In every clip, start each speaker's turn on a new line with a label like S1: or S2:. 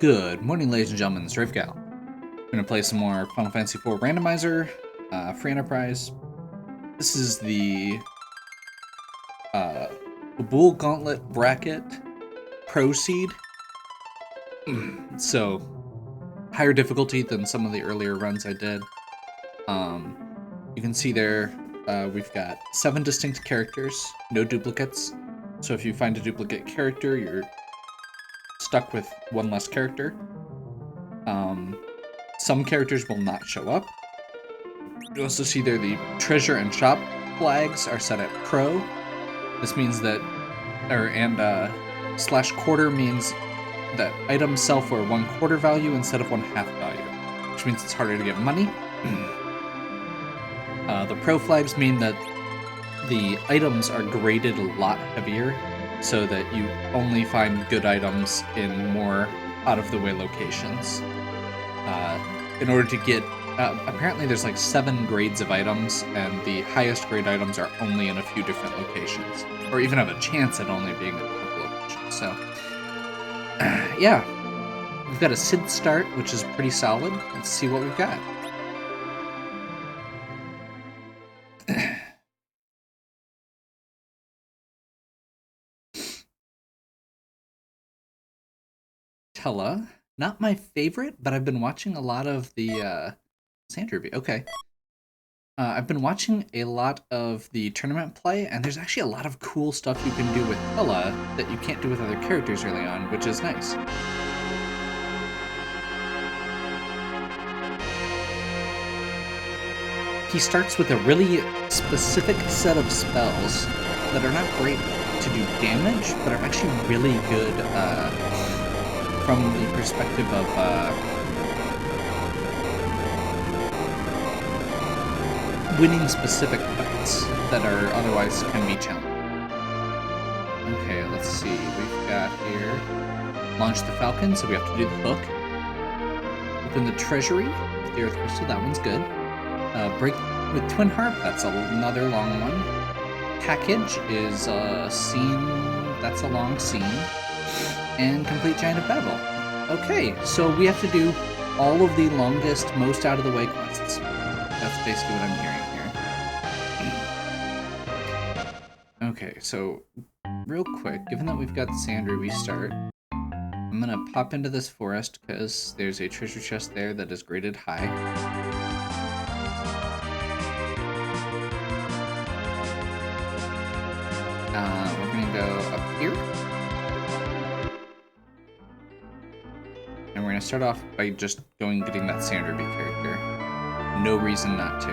S1: Good morning, ladies and gentlemen. It's Gal. We're going to play some more Final Fantasy IV Randomizer, Free Enterprise. This is the Bull Gauntlet Bracket Pro Seed. So, higher difficulty than some of the earlier runs I did. You can see there, we've got 7 distinct characters, no duplicates. So if you find a duplicate character, you're stuck with one less character. Some characters will not show up. You also see there the treasure and shop flags are set at pro. This means that, /quarter means that items sell for 1/4 value instead of 1/2 value, which means it's harder to get money. The pro flags mean that the items are graded a lot heavier, so that you only find good items in more out-of-the-way locations. In order to get... apparently there's like 7 grades of items, and the highest grade items are only in a few different locations, or even have a chance at only being in a couple locations. So, yeah. We've got a Sid start, which is pretty solid. Let's see what we've got. Tella. Not my favorite, but I've been watching a lot of the Sand Review. Okay. I've been watching a lot of the tournament play, and there's actually a lot of cool stuff you can do with Tella that you can't do with other characters early on, which is nice. He starts with a really specific set of spells that are not great to do damage, but are actually really good from the perspective of winning specific fights that are otherwise can be challenging. Okay, let's see. We've got here launch the Falcon, so we have to do the hook. Open the treasury with the Earth Crystal, that one's good. Break with Twin Harp, that's another long one. Package is a scene, that's a long scene. And complete Giant of Babel. Okay, so we have to do all of the longest, most out-of-the-way quests. That's basically what I'm hearing here. Okay, so real quick, given that we've got the Sandra restart, I'm gonna pop into this forest because there's a treasure chest there that is graded high. We're gonna go up here. And we're gonna start off by just getting that Sandra B character. No reason not to.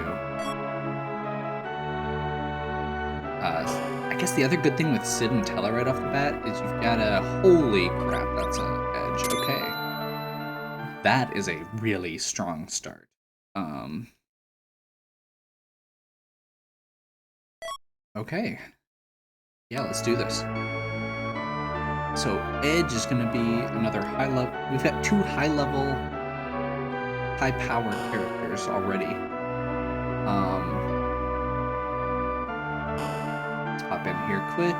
S1: I guess the other good thing with Sid and Tella right off the bat is you've got a... Holy crap, that's an edge. Okay. That is a really strong start. Okay. Yeah, let's do this. So Edge is going to be another high level. We've got 2 high level, high power characters already. Let's hop in here quick.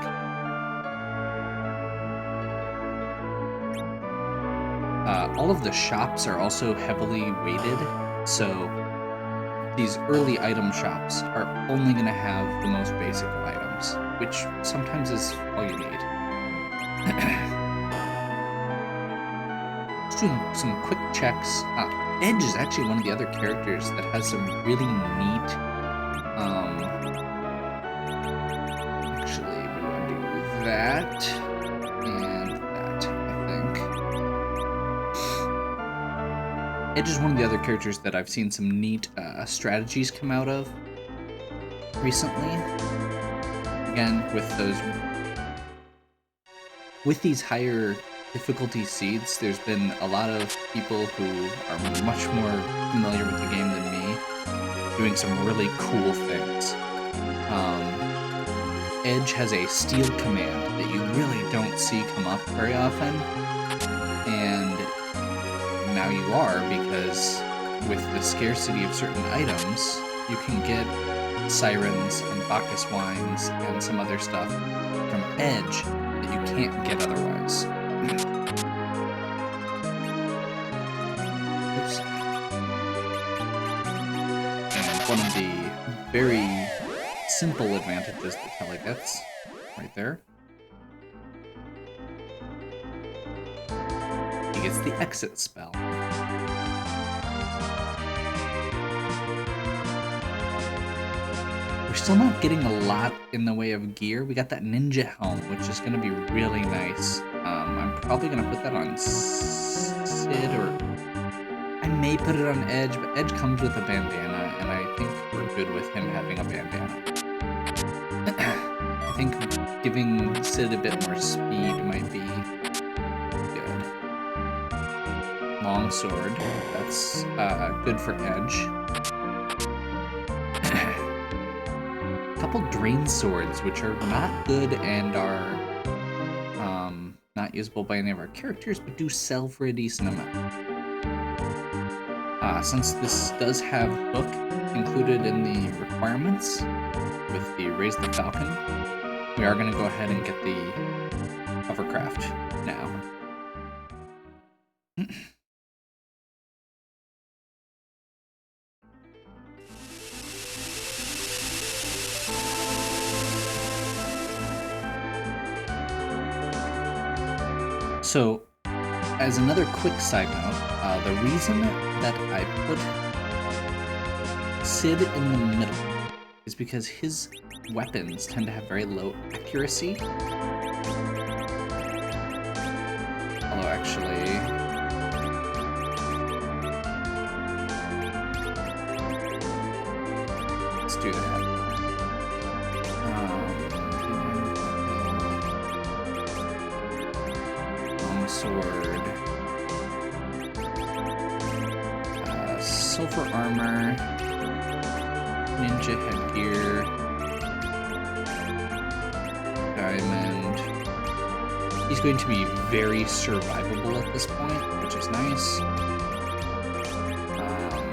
S1: All of the shops are also heavily weighted, so these early item shops are only going to have the most basic of items, which sometimes is all you need. Just doing some quick checks. Edge is actually one of the other characters that has some really neat... actually, we want to do that and that, I think. Edge is one of the other characters that I've seen some neat strategies come out of recently. Again, with these higher difficulty seeds, there's been a lot of people who are much more familiar with the game than me doing some really cool things. Edge has a steal command that you really don't see come up very often, and now you are, because with the scarcity of certain items, you can get sirens and Bacchus wines and some other stuff from Edge that you can't get otherwise. very simple advantages that Tele gets right there. He gets the exit spell. We're still not getting a lot in the way of gear. We got that ninja helm, which is going to be really nice. I'm probably going to put that on Sid, or I may put it on Edge, but Edge comes with a bandana, and I think we're good with him having a bandana. I think giving Sid a bit more speed might be good. Long sword, that's good for Edge. Couple drain swords, which are not good and are not usable by any of our characters, but do sell for a decent amount. Since this does have hook included in the requirements with the Raise the Falcon, we are going to go ahead and get the hovercraft now. So, as another quick side note, the reason that I put Sid in the middle is because his weapons tend to have very low accuracy. Although, actually, let's do that. Sword, sulfur armor, ninja headgear, diamond. He's going to be very survivable at this point, which is nice.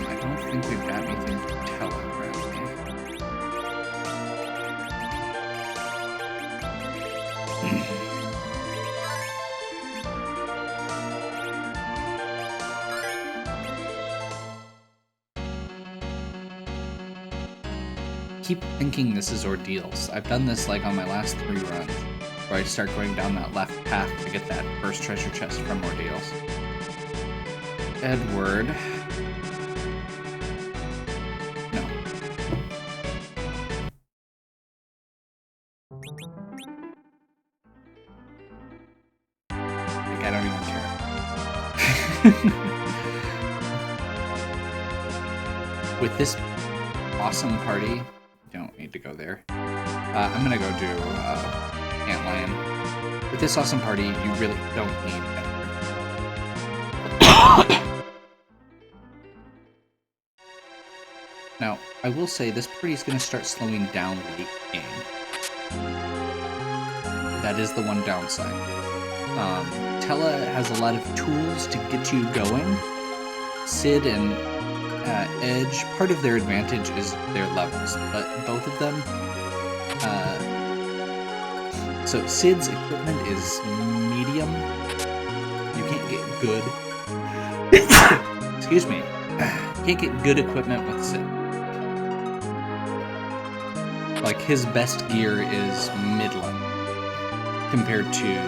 S1: I don't think we've got anything to tell him currently. Keep thinking this is ordeals. I've done this like on my last 3 runs, where I start going down that left path to get that first treasure chest from ordeals. Edward. No. Like, I don't even care. With this awesome party, don't need to go there. I'm gonna go do Antlion. With this awesome party, you really don't need Edward. Now, I will say this party is gonna start slowing down late game. That is the one downside. Tella has a lot of tools to get you going. Sid and Edge, part of their advantage is their levels, but both of them, so Sid's equipment is medium. You can't get good, excuse me, you can't get good equipment with Sid. Like, his best gear is middling compared to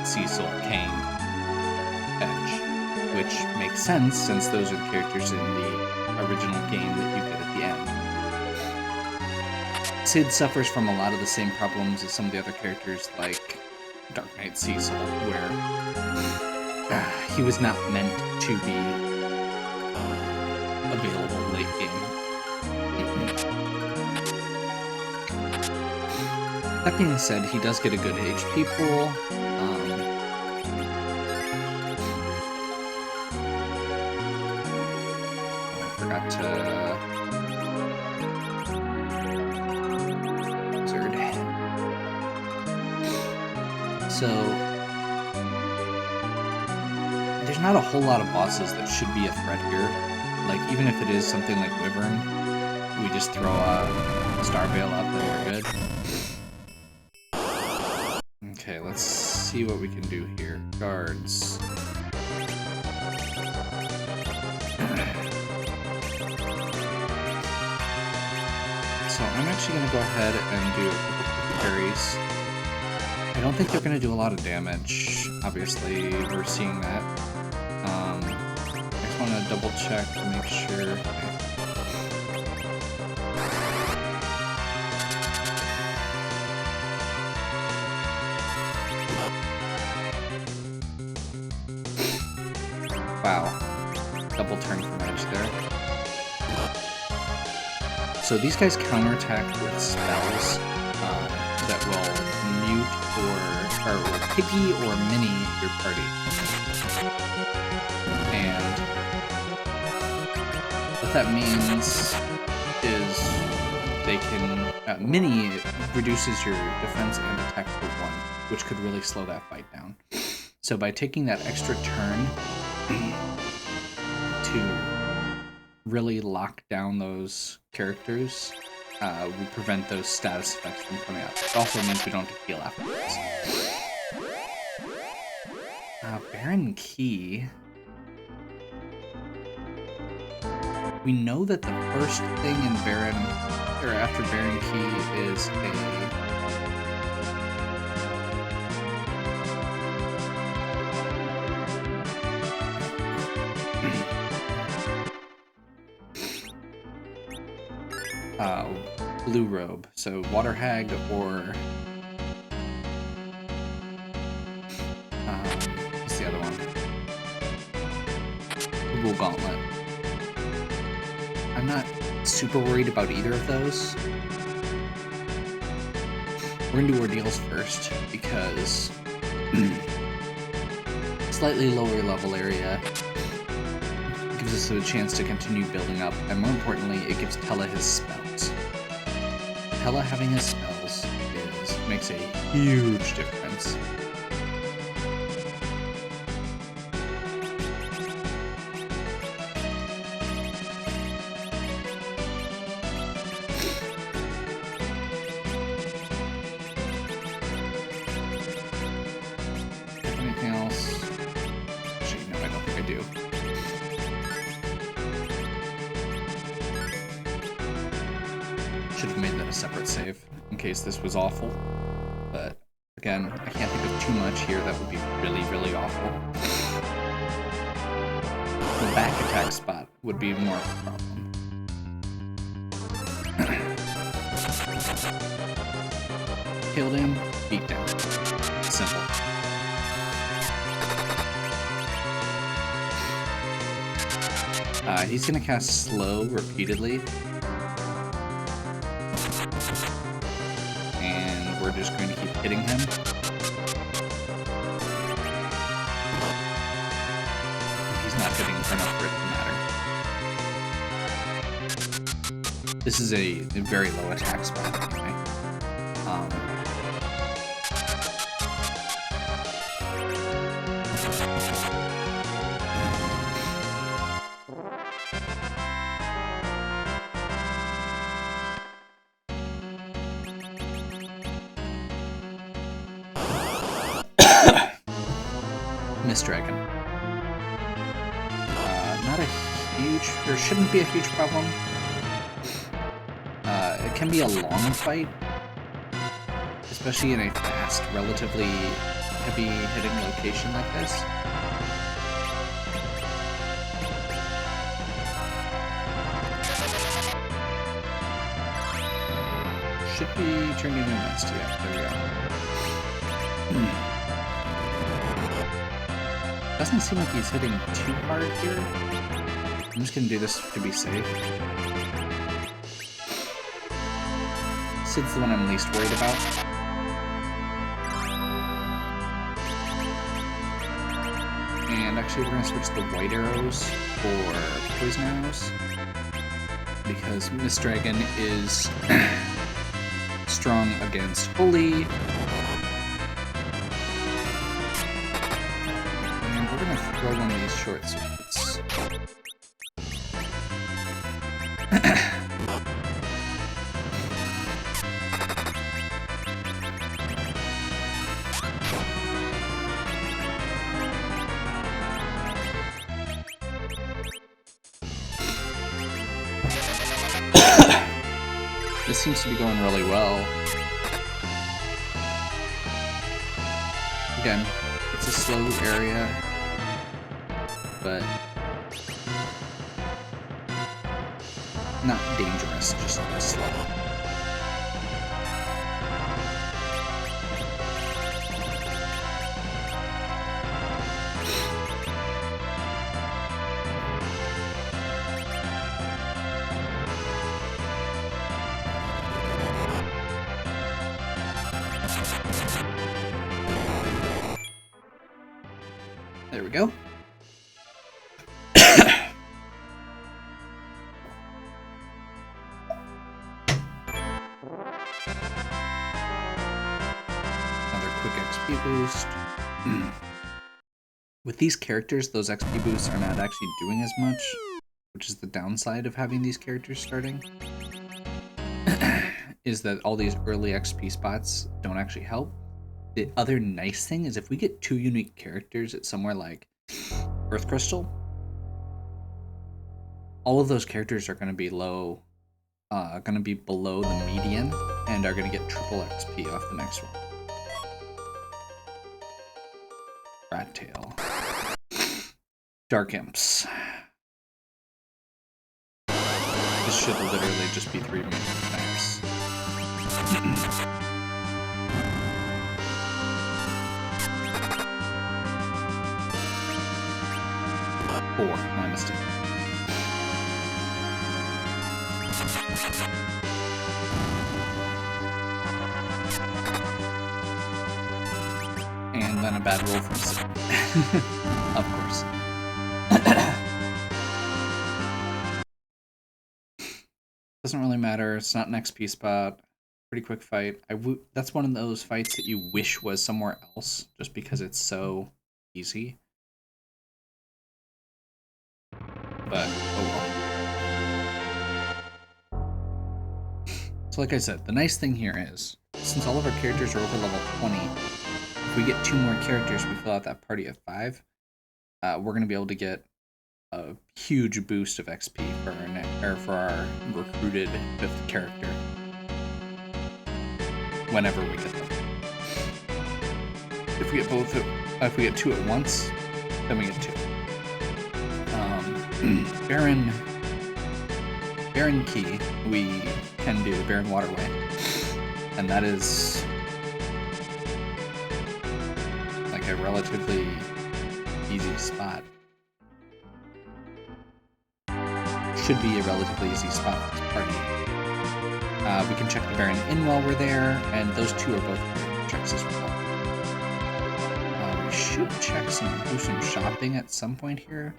S1: Cecil, Kane, Edge. Which makes sense, since those are the characters in the original game that you get at the end. Sid suffers from a lot of the same problems as some of the other characters, like Dark Knight Cecil, where he was not meant to be available late game. That being said, he does get a good HP pool. So, there's not a whole lot of bosses that should be a threat here. Like, even if it is something like Wyvern, we just throw a Starveil up and we're good. Okay, let's see what we can do here. Guards. actually going to go ahead and do a couple quick parries. I don't think they're going to do a lot of damage. Obviously, we're seeing that. I just want to double check to make sure. Wow. Double turn from edge there. So these guys counterattack with spells that will mute or will piggy or mini your party. And what that means is they can... mini reduces your defense and attack to 1, which could really slow that fight down. So by taking that extra turn to really lock down those characters, we prevent those status effects from coming out. It also means we don't have to heal afterwards. Baron Key. We know that the first thing in Baron, or after Baron Key, is blue robe. So Water Hag or what's the other one? Wool Gauntlet. I'm not super worried about either of those. We're gonna do Ordeals first because slightly lower level area gives us a chance to continue building up, and more importantly, it gives Tella his spells. Tella having his spells makes a huge difference. Anything else? Actually, no, I don't think I do. Should have made that a separate save in case this was awful. But again, I can't think of too much here that would be really, really awful. The back attack spot would be more of a problem. Killed him, beat down. Simple. He's gonna cast Slow repeatedly. And we're just going to keep hitting him. He's not hitting enough for it to matter. This is a very low attack spot anyway. Miss Dragon. Not a huge, there shouldn't be a huge problem. It can be a long fight, especially in a fast, relatively heavy hitting location like this. Should be turned into a nest, yeah, there we go. Doesn't seem like he's hitting too hard here. I'm just gonna do this to be safe. Sid's the one I'm least worried about. And actually we're gonna switch the white arrows for poison arrows, because Miss Dragon is strong against Holy. Throw one of these short circuits. This seems to be going really well. Again, it's a slow area, but not dangerous, just slow. There we go. Another quick XP boost. With these characters, those XP boosts are not actually doing as much, which is the downside of having these characters starting. Is that all these early XP spots don't actually help. The other nice thing is if we get 2 unique characters at somewhere like Earth Crystal, all of those characters are going to be low, going to be below the median, and are going to get triple XP off the next one. Rat Tail. Dark Imps. This should literally just be 3 main attacks. 4, my mistake. And then a bad roll from Sid. Of course. Doesn't really matter, it's not an XP spot. Pretty quick fight. That's one of those fights that you wish was somewhere else, just because it's so easy. But, oh well. So like I said, the nice thing here is, since all of our characters are over level 20, if we get 2 more characters, we fill out that party of 5, we're going to be able to get a huge boost of XP for our recruited 5th character. Whenever we get them. If we get if we get 2 at once, then we get 2. Baron Key, we can do Baron Waterway, and that is like a relatively easy spot. Should be a relatively easy spot for this party. We can check the Baron Inn while we're there, and those 2 are both checks as well. We should do some shopping at some point here.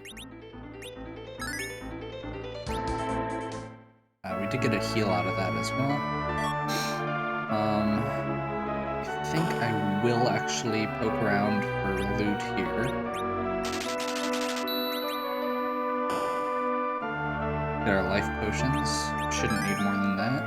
S1: We did get a heal out of that as well. I think I will actually poke around for loot here. There are life potions. Shouldn't need more than that.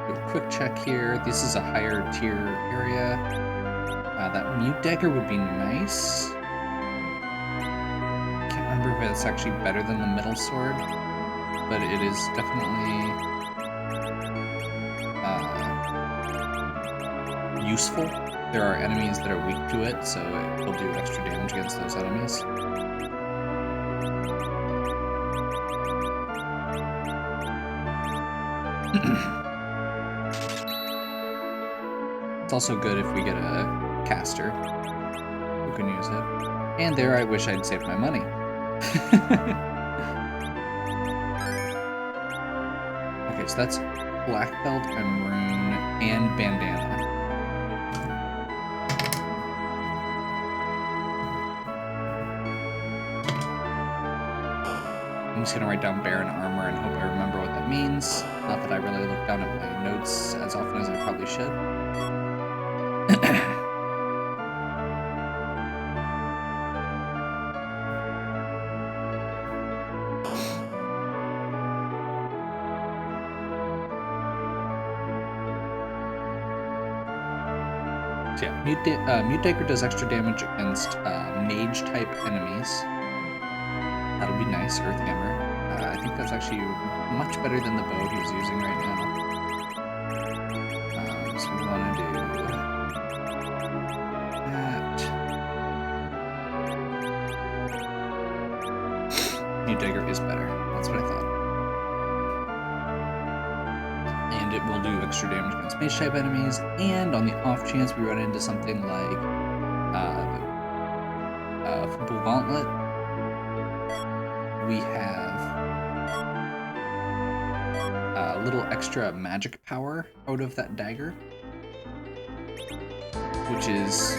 S1: Do a quick check here. This is a higher tier area. That Mute Dagger would be nice. Can't remember if it's actually better than the Middle Sword, but it is definitely useful. There are enemies that are weak to it, so it will do extra damage against those enemies. It's also good if we get a caster who can use it. And there I wish I'd saved my money. Okay, so that's Black Belt and Rune and Bandana. I'm just gonna write down Baron Armor and hope I remember what that means. Not that I really look down at my notes as often as I probably should. So yeah, Mute Dagger does extra damage against mage-type enemies. That'll be nice, Earth Hammer. I think that's actually much better than the bow he's using right now. So we want to do that. Mute Dagger is better. That's what I thought. And it will do extra damage against mage-type enemies, and on the off chance we run into something like Football Gauntlet, we have a little extra magic power out of that dagger, which is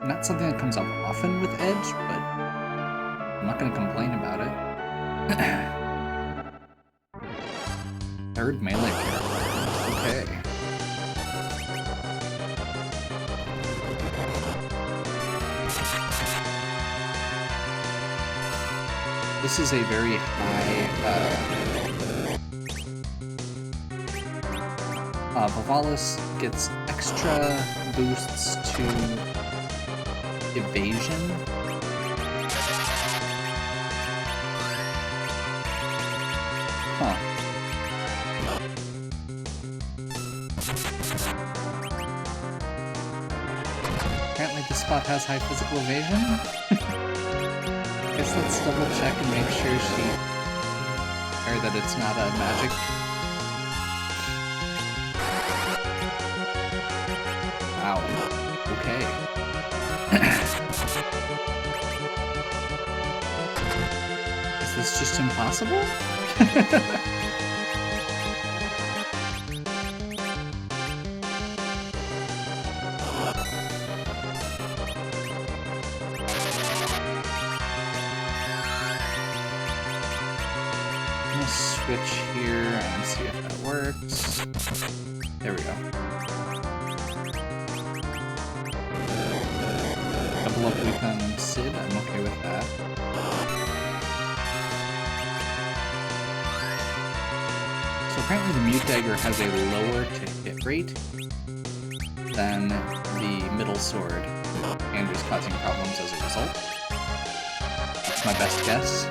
S1: not something that comes up often with Edge, but I'm not going to complain about it. Third melee character. Okay. This is a very high, Vivalis gets extra boosts to evasion. Huh. Apparently this spot has high physical evasion. Guess let's double check and make sure that it's not a magic. Wow. Okay. Is this just impossible? Switch here and see if that works. There we go. Double up weapon Sid, I'm okay with that. So apparently the Mute Dagger has a lower to hit rate than the middle sword, and is causing problems as a result. That's my best guess.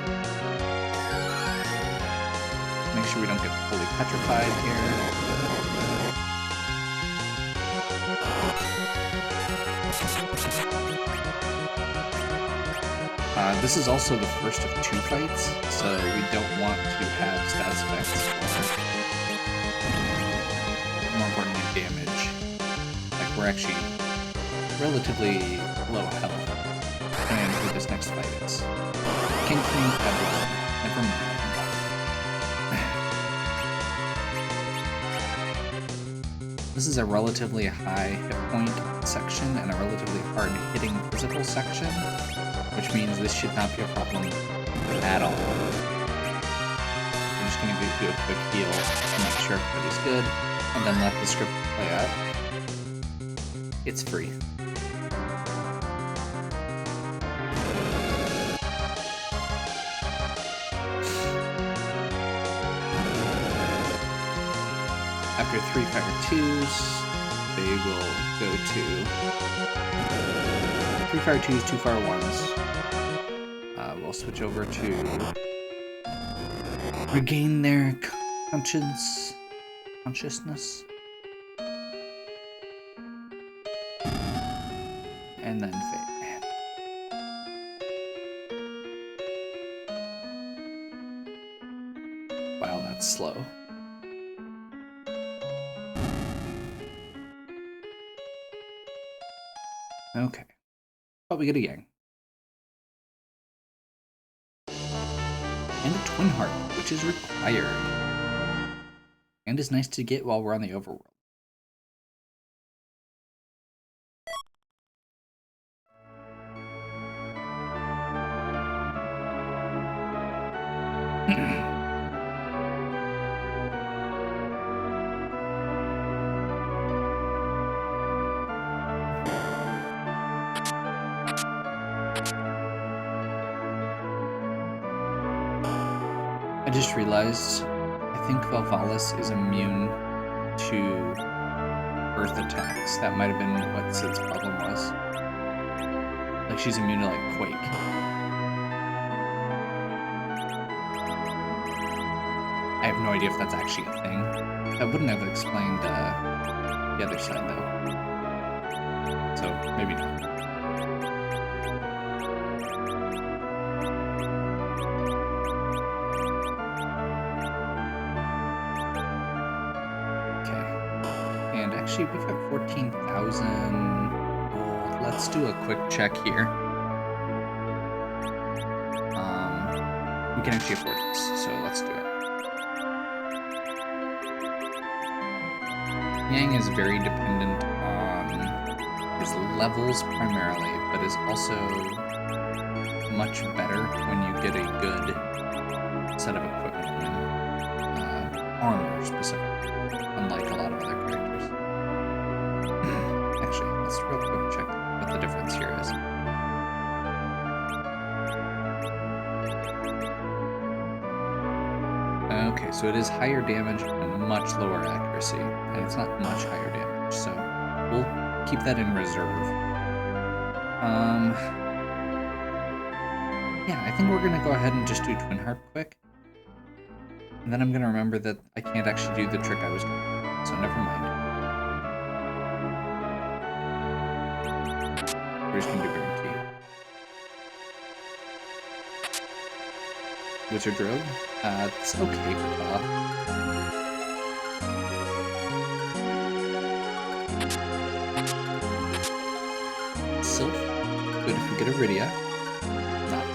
S1: Make sure we don't get fully petrified here. This is also the first of 2 fights, so we don't want to have status effects or, more importantly, damage. Like, we're actually relatively low health going into this next fight. It's King Edward. Never mind. This is a relatively high hit point section and a relatively hard hitting physical section, which means this should not be a problem at all. I'm just going to do a quick heal to make sure everybody's good, and then let the script play out. It's free. After 3 fire 2s, they will go to 3 fire 2s, 2 fire 1s. We'll switch over to regain their consciousness, and then fade. Wow, that's slow. Okay, but we get a Yang. And a Twin Heart, which is required. And is nice to get while we're on the overworld. I just realized, I think Valvalis is immune to earth attacks. That might have been what Sid's problem was. Like, she's immune to, like, quake. I have no idea if that's actually a thing. That wouldn't have explained the other side, though. So, maybe not. Okay. And actually, we've got 14,000 gold. Let's do a quick check here. We can actually afford this, so let's do it. Yang is very dependent on his levels primarily, but is also much better when you get a good set of equipment and armor specifically, unlike a lot of other characters. Actually, let's real quick check what the difference here is. Okay, so it is higher damage and much lower accuracy, and it's not much higher damage, so we'll keep that in reserve. Yeah, I think we're gonna go ahead and just do Twin Harp quick, and then I'm gonna remember that I can't actually do the trick I was doing, so never mind. We're just gonna do guarantee. Wizard Rogue? It's okay for Claw. Sylph? Good if we get a Rydia. Not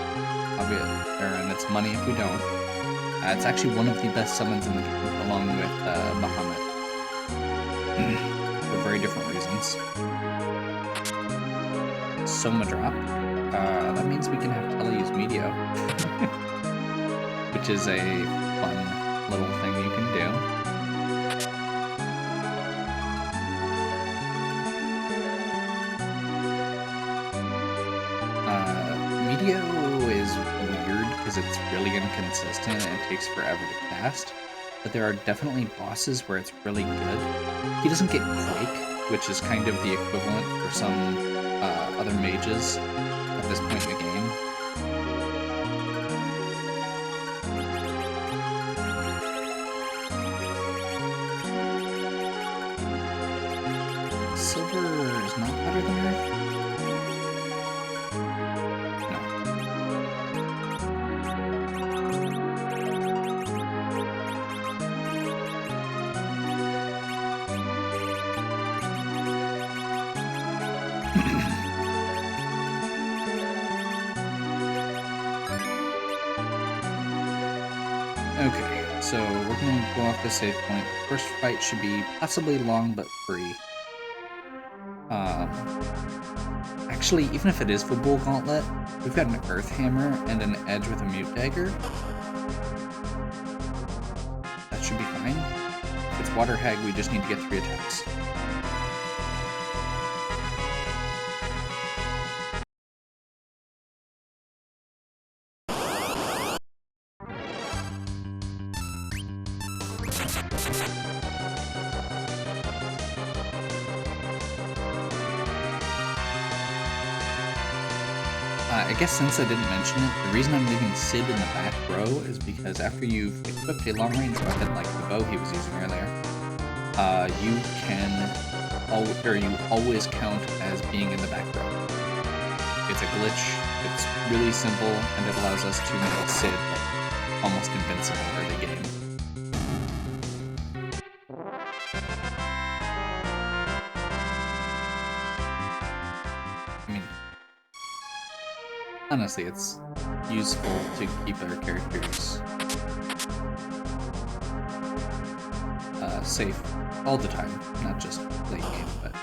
S1: obvious. And it's money if we don't. It's actually one of the best summons in the game, along with Bahamut. For very different reasons. Soma drop. That means we can have Tele use Meteor. Which is a fun little thing you can do. Meteor is weird because it's really inconsistent and it takes forever to cast, but there are definitely bosses where it's really good. He doesn't get Quake, which is kind of the equivalent for some other mages at this point in the game. Silver is not better than Earth? No. Okay, so we're gonna go off the save point. First fight should be possibly long but free. Actually, even if it is full Bull Gauntlet, we've got an Earth Hammer and an Edge with a Mute Dagger. That should be fine. If it's Water Hag, we just need to get 3 attacks. I guess since I didn't mention it, the reason I'm leaving Sid in the back row is because after you've equipped a long-range weapon like the bow he was using earlier, you always count as being in the back row. It's a glitch, it's really simple, and it allows us to make Sid almost invincible early game. Honestly, it's useful to keep our characters safe all the time, not just late game, but...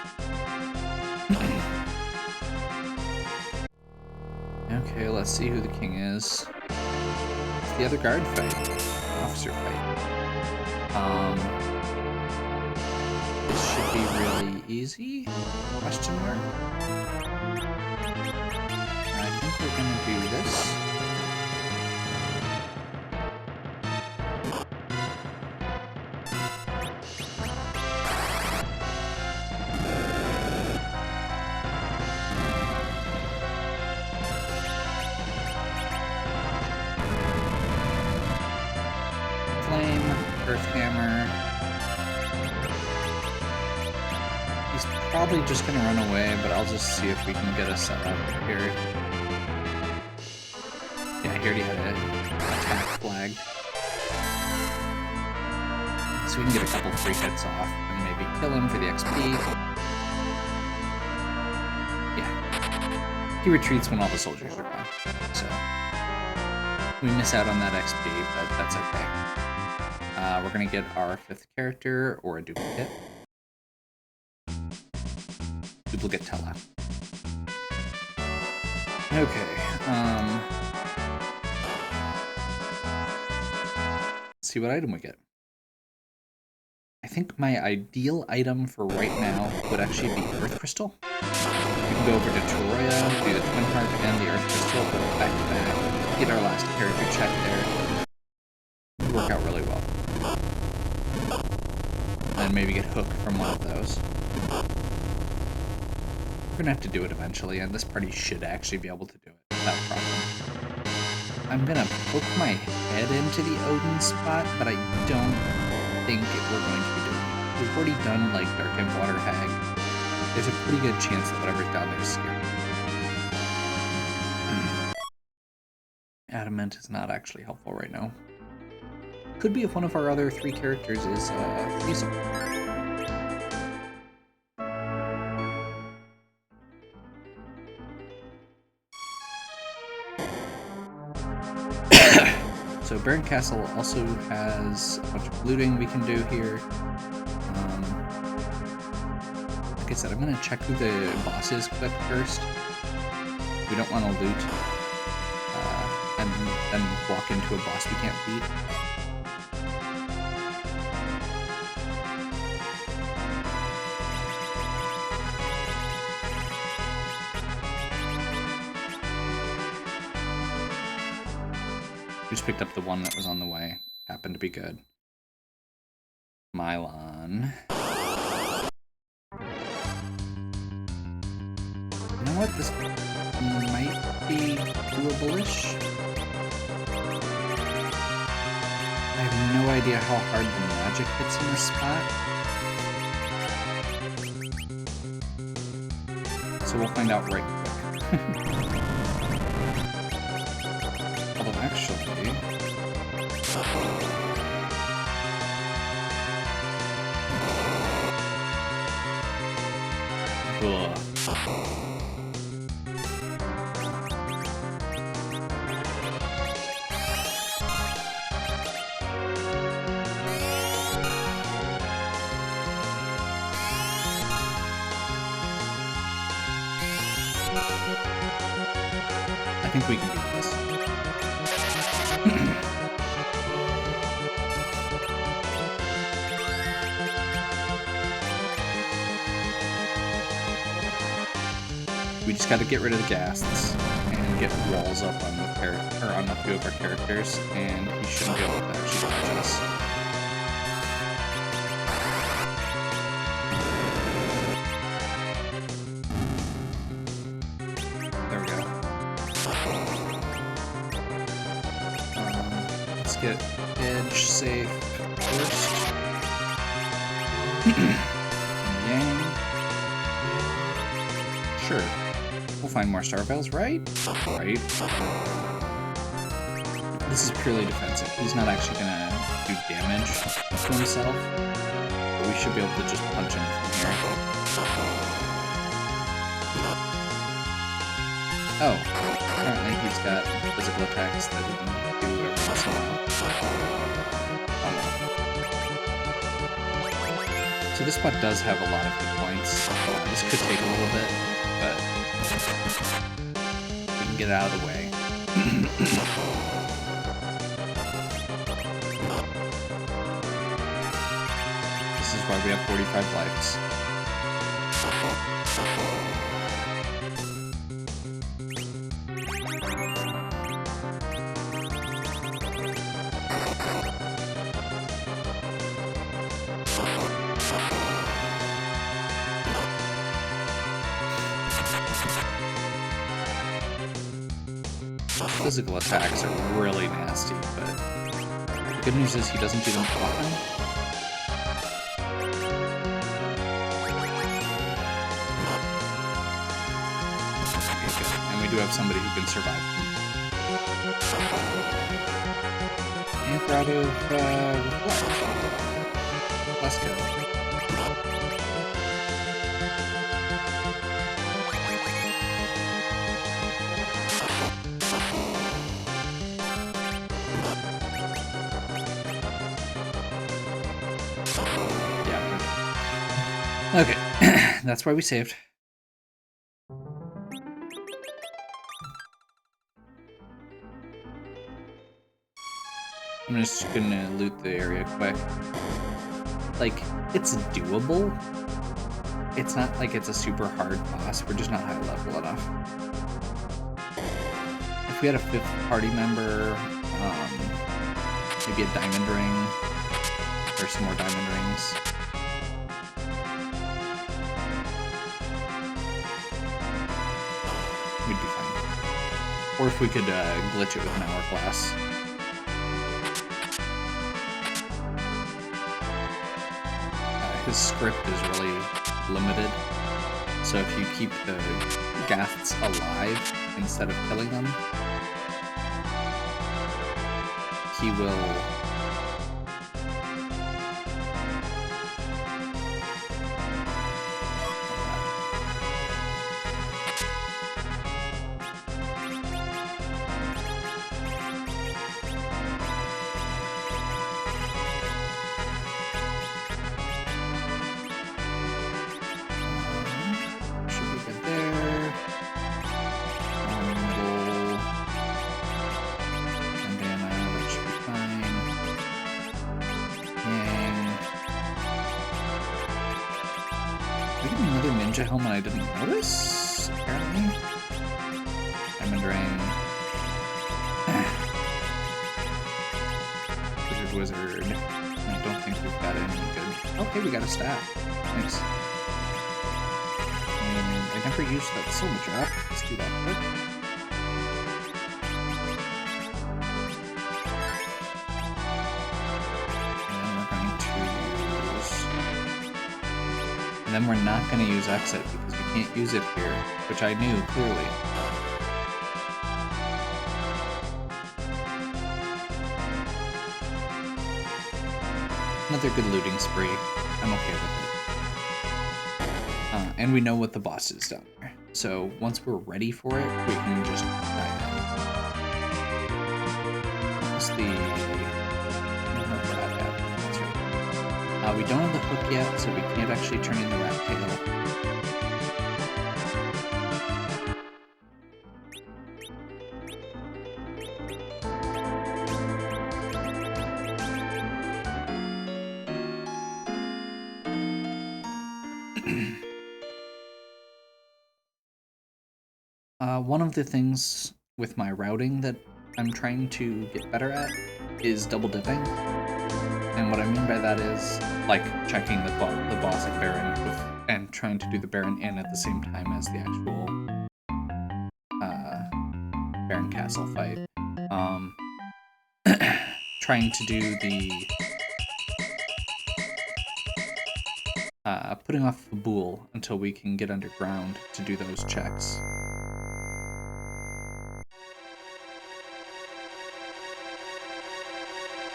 S1: Okay, let's see who the king is. It's the other guard fight, the officer fight. This should be really easy? Question mark? We're gonna do this. He's probably just gonna run away, but I'll just see if we can get a setup here. Yeah, he already had an attack flagged. So we can get a couple free hits off and maybe kill him for the XP. Yeah. He retreats when all the soldiers are gone. So we miss out on that XP, but that's okay. We're gonna get our 5th character or a duplicate. Duplicate Tella. Okay. Let's see what item we get. I think my ideal item for right now would actually be Earth Crystal. We can go over to Troya, do the Twin Heart and the Earth Crystal, put it back to back, get our last character check there. It would work out really well. And maybe get Hook from one of those. We're gonna have to do it eventually, and this party should actually be able to do it without problem. I'm gonna poke my head into the Odin spot, but I don't think we're going to be doing it. We've already done, like, Dark Water Hag. There's a pretty good chance that whatever's down there is scary. Adamant is not actually helpful right now. Could be if one of our other 3 characters is feasible. So Baron Castle also has a bunch of looting we can do here. Like I said, I'm going to check who the boss is quick first. We don't want to loot and then walk into a boss we can't beat. Just picked up the one that was on the way. Happened to be good. Mylon. You know what? This might be doable-ish. I have no idea how hard the magic hits in this spot. So we'll find out right quick. Although actually... Ugh. I think we can beat this. We just got to get rid of the ghasts and get walls up on the on a few of our characters, and he shouldn't be able to actually dodge us. There we go. Let's get Edge safe first. Yang. Sure. We'll find more Star Veils, right? Right. This is purely defensive. He's not actually gonna do damage to himself, but we should be able to just punch him from here. Oh, apparently he's got physical attacks that he can do every once in a while. So this spot does have a lot of hit points. This could take a little bit, but we can get out of the way. This is why we have 45 lives. Physical attacks are really nasty, but the good news is he doesn't do them often. do have somebody who can survive. Anchor out of let's go. Yeah. Okay, that's why we saved. I'm just gonna loot the area quick. Like, it's doable. It's not like it's a super hard boss. We're just not high level enough. If we had a 5th party member, maybe a diamond ring, or some more diamond rings. We'd be fine. Or if we could glitch it with an hourglass. His script is really limited, so if you keep the ghasts alive instead of killing them, he will home and I didn't notice, apparently. Diamond ring. Wizard. I don't think we've got any good. Okay, we got a staff. Nice. And I never used that silver drop. Let's do that quick. And then we're not going to use exit because we can't use it here, which I knew clearly. Another good looting spree. I'm okay with it. And we know what the boss is down there. So once we're ready for it, we can just dive in. What's the... That's right. We don't have the hook yet, so we can't actually turn in the rat tail. One of the things with my routing that I'm trying to get better at is double dipping. And what I mean by that is, like, checking the boss at Baron and trying to do the Baron Inn at the same time as the actual Baron Castle fight. Trying to do the putting off Fabool until we can get underground to do those checks.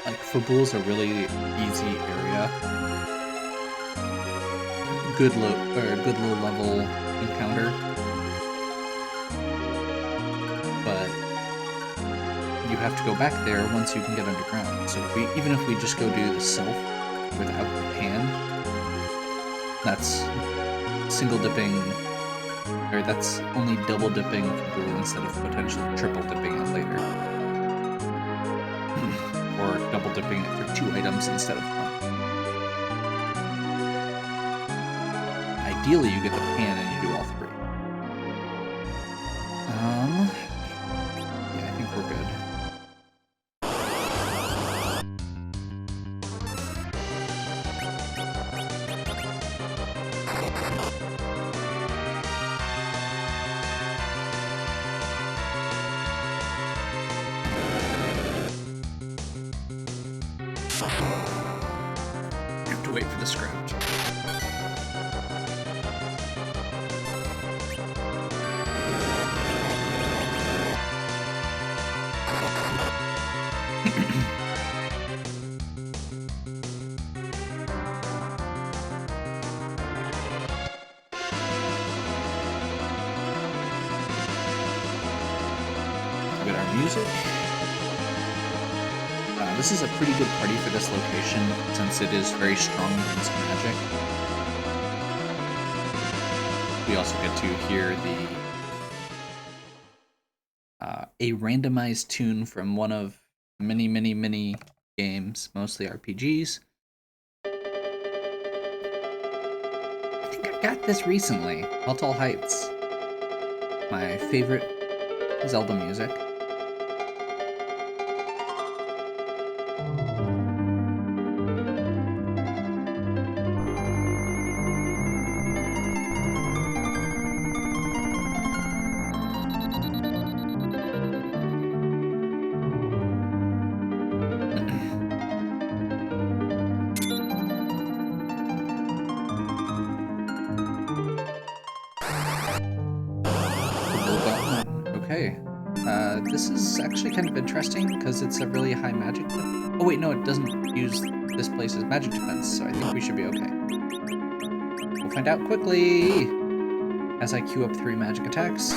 S1: Like, Fabool's a really easy area. Good low level encounter. But you have to go back there once you can get underground. So even if we just go do the self without the pan, that's single dipping, or that's only double dipping Fabool instead of potentially triple dipping it later. Or double dipping it for 2 items instead of 1. Ideally, you get the pan and you do all 3. Yeah, I think we're good. I have to wait for the script. music. This is a pretty good party for this location, since it is very strong against magic. We also get to hear a randomized tune from one of many games, mostly RPGs. I think I got this recently, Hotel Heights. My favorite Zelda music. Okay. This is actually kind of interesting because it's a really high magic. Oh wait, no, it doesn't use this place as magic defense, so I think we should be okay. We'll find out quickly as I queue up 3 magic attacks.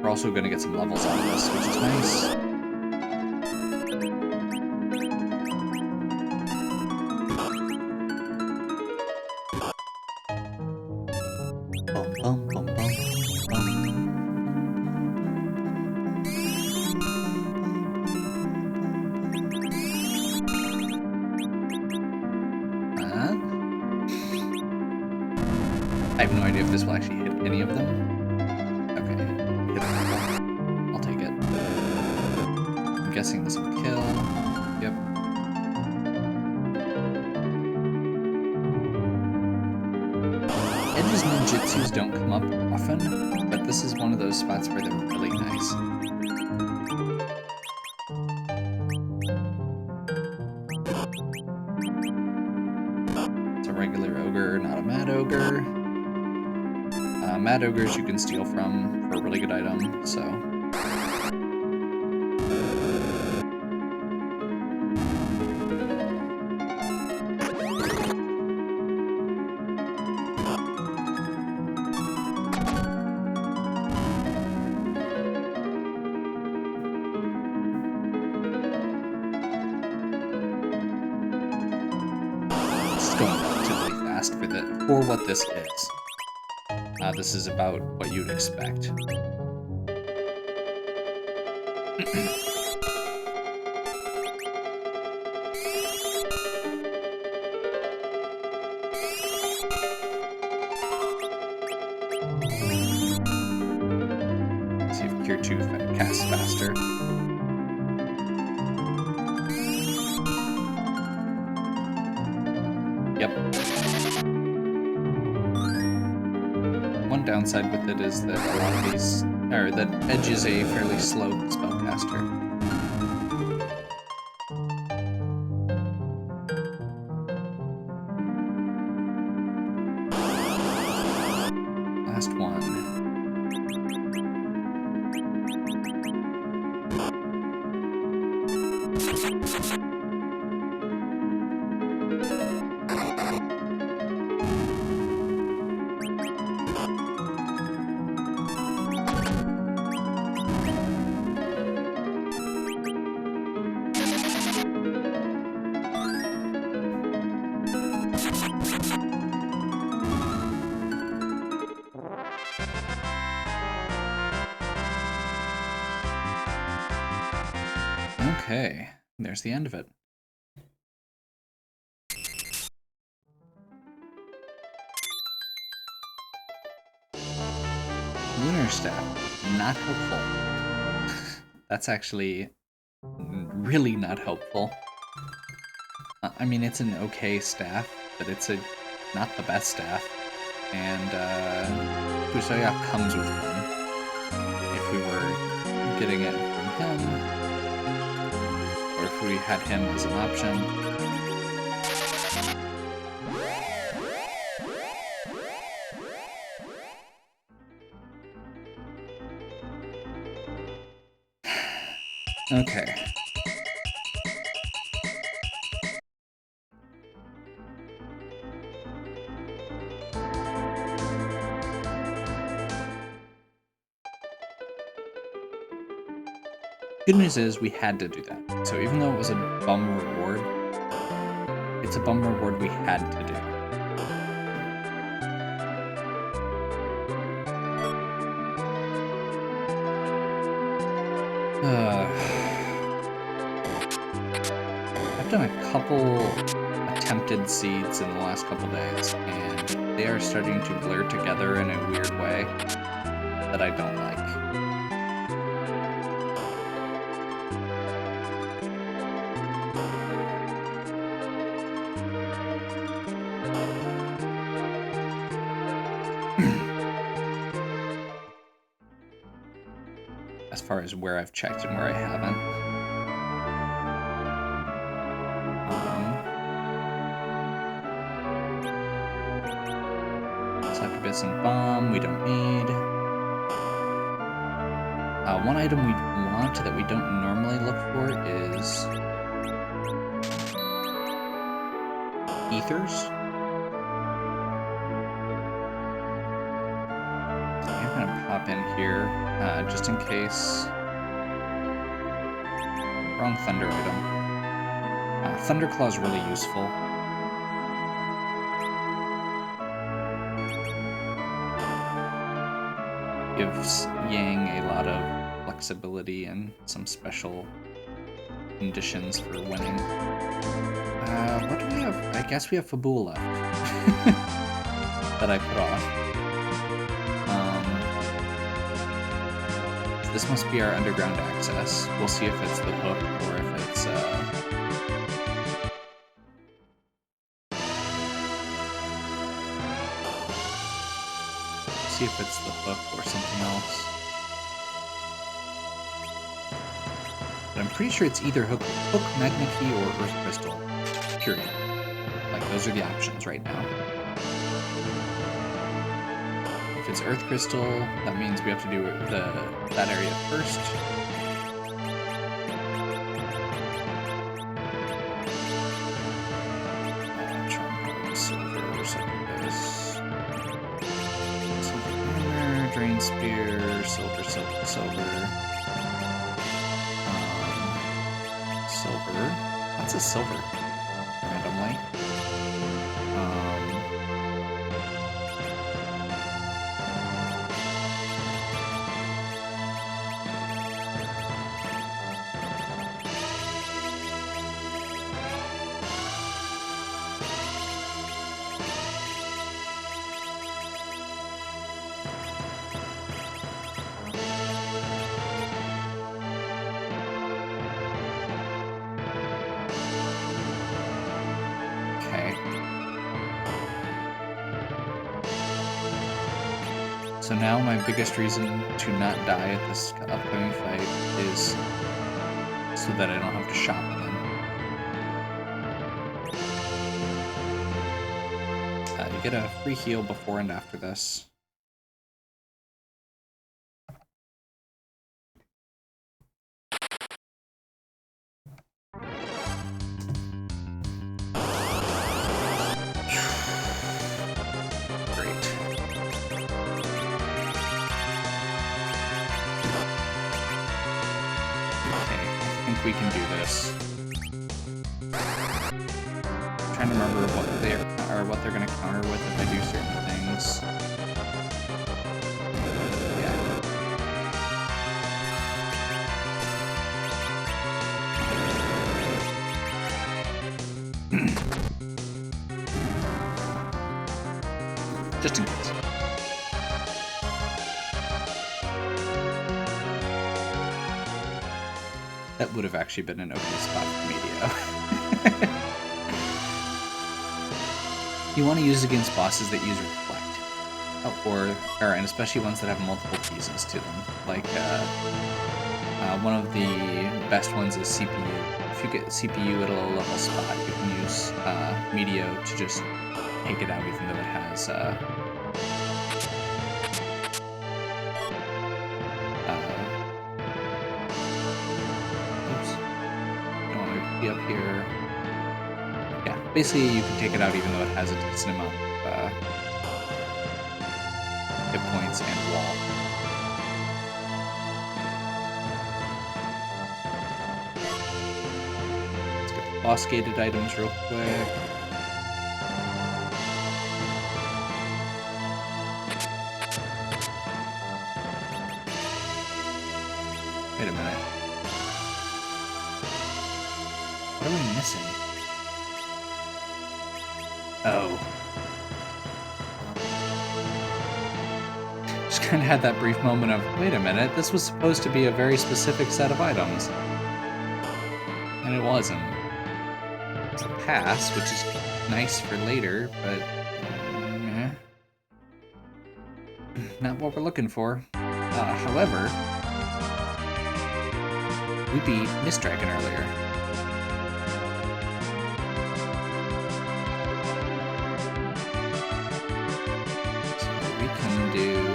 S1: We're also going to get some levels out of this, which is nice. I have no idea if this will actually hit any of them. Okay, hit them. I'll take it. I'm guessing this will kill. Yep. Edge's ninjutsus don't come up often, but this is one of those spots where they're really nice. It's a regular ogre, not a mad ogre. Mad ogres you can steal from for a really good item, so. This is going relatively fast for what this is. This is about what you'd expect. See if Cure 2 casts faster. Yep. One downside with it is that a lot of these, or that Edge is a fairly slow spellcaster. Last one. Okay, there's the end of it. Lunar Staff, not helpful. That's actually really not helpful. I mean, it's an okay staff, but it's not the best staff. And Fusoya comes with one. If we were getting it from him, or if we had him as an option. Okay. Good news is we had to do that. So even though it was a bum reward, it's a bum reward we had to do. I've done a couple attempted seeds in the last couple days, and they are starting to blur together in a weird way that I don't like. As far as where I've checked and where I haven't. Succubus and Bomb, we don't need. One item we want that we don't normally look for is ethers. So I'm gonna pop in here just in case. Wrong thunder item. Thunderclaw is really useful. Gives Yang a lot of flexibility and some special conditions for winning. What do we have? I guess we have Fabul left that I put off. This must be our underground access. We'll see if it's the hook or if it's see if it's the hook or something else. But I'm pretty sure it's either hook, magma key, or earth crystal. Period. Like, those are the options right now. If it's earth crystal, that means we have to do that area first. Drain Spear, silver. Silver. What's a silver? Randomly. So now my biggest reason to not die at this upcoming fight is so that I don't have to shop again. You get a free heal before and after this. We can do this. I'm trying to remember what they're going to counter with if I do certain things. Yeah. Just in case. That would have actually been an okay spot for me to go. You want to use against bosses that use Reflect. And especially ones that have multiple pieces to them. Like, one of the best ones is CPU. If you get CPU at a low level spot, you can use Meteo to just take it out even though it has be up here. Yeah, basically you can take it out even though it has a decent amount of hit points and wall. boss gated items real quick. Wait a minute. What are we missing? Oh. Just kind of had that brief moment of, wait a minute, this was supposed to be a very specific set of items. And it wasn't. It's a pass, which is nice for later, but not what we're looking for. However, we beat Mist Dragon earlier. So we can do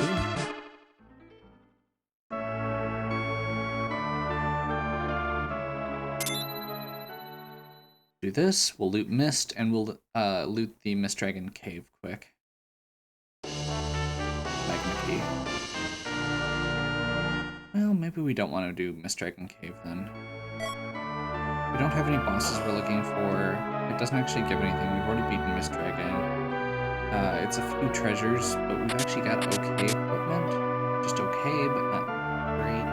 S1: this. We'll loot Mist, and we'll loot the Mist Dragon cave quick. Magma key. Well, maybe we don't want to do Mist Dragon cave then. We don't have any bosses we're looking for. It doesn't actually give anything. We've already beaten Mist Dragon. It's a few treasures, but we've actually got okay equipment. Just okay, but not great.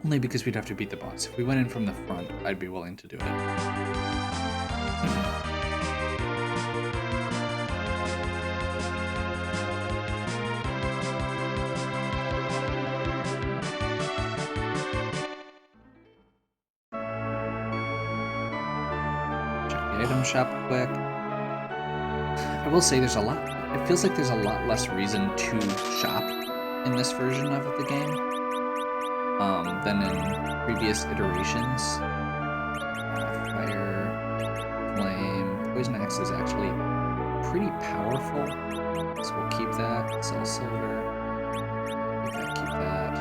S1: Only because we'd have to beat the boss. If we went in from the front, I'd be willing to do it. Item shop quick. I will say there's a lot. It feels like there's a lot less reason to shop in this version of the game than in previous iterations. Fire, flame, poison axe is actually pretty powerful, so we'll keep that. Sell silver. Keep that.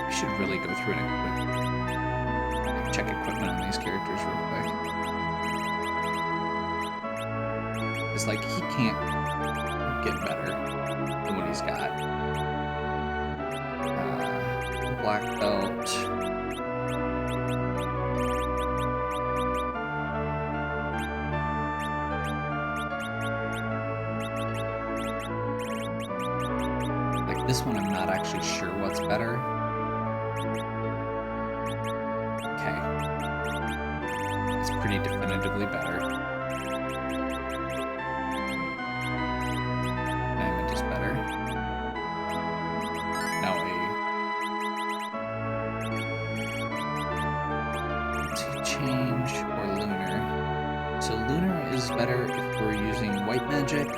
S1: We should really go through and check equipment on these characters real quick. It's like he can't get better than what he's got. Black belt. Like this one, I'm not actually sure what's better. Pretty definitively better. Diamond is better. Now change or lunar. So lunar is better if we're using white magic.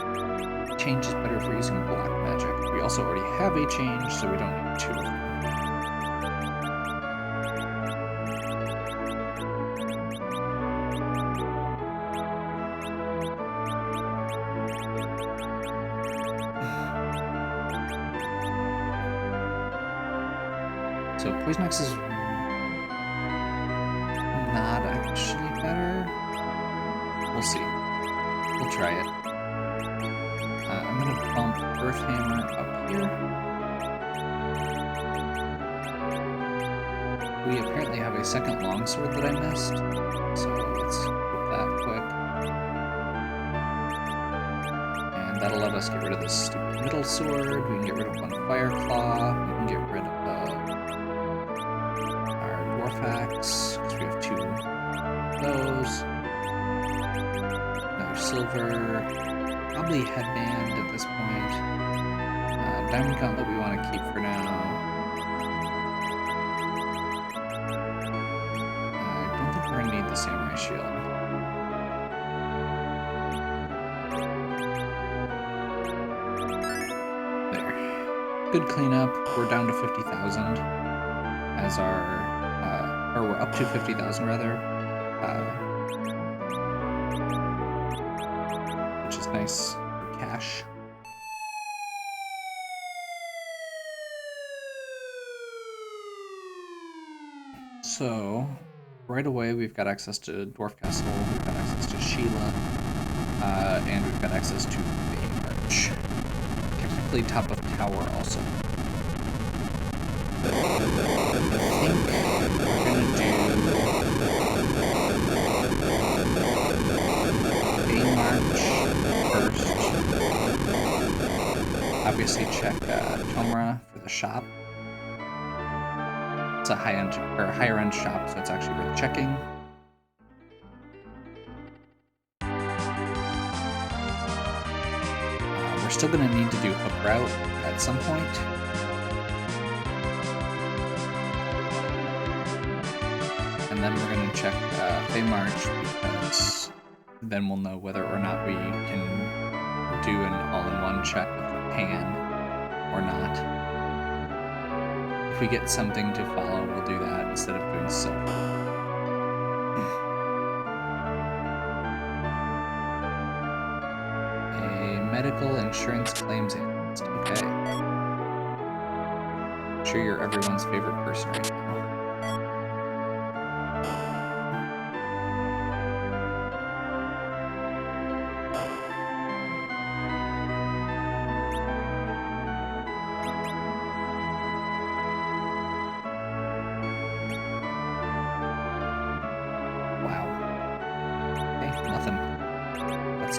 S1: Change is better if we're using black magic. We also already have a change, so we don't need two of them. So Poison Axe is not actually better. We'll see. We'll try it. I'm going to bump Earth Hammer up here. We apparently have a second longsword that I missed, so let's put that quick. And that'll let us get rid of this stupid middle sword. We can get rid of one Fire Claw. We can get rid of because we have two of those. Another silver. Probably headband at this point. Diamond gauntlet we want to keep for now. I don't think we're going to need the samurai shield. There. Good cleanup. We're down to 50,000 as our or we're up to 50,000 rather, which is nice for cash. So, right away we've got access to Dwarf Castle, we've got access Sheila, and we've got access to the Arch. Technically top of tower also. I think we're gonna do a march first. Obviously check Tomra for the shop. It's a high-end or higher-end shop, so it's actually worth checking. We're still going to need to do hook route at some point. And then we're going to check Feymarch, because then we'll know whether or not we can do an all-in-one check of the pan or not. If we get something to follow, we'll do that instead of doing silver. A medical insurance claims analyst. Okay. I'm sure you're everyone's favorite person right now.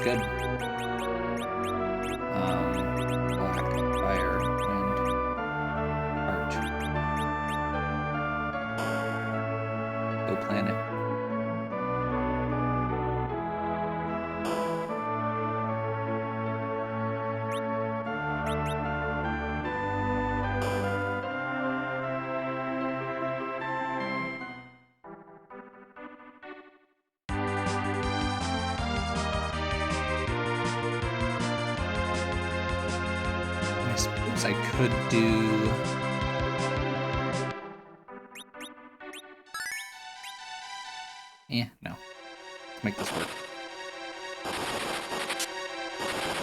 S1: Good. Black, fire, wind, heart. Go planet. I could do... no. Let's make this work.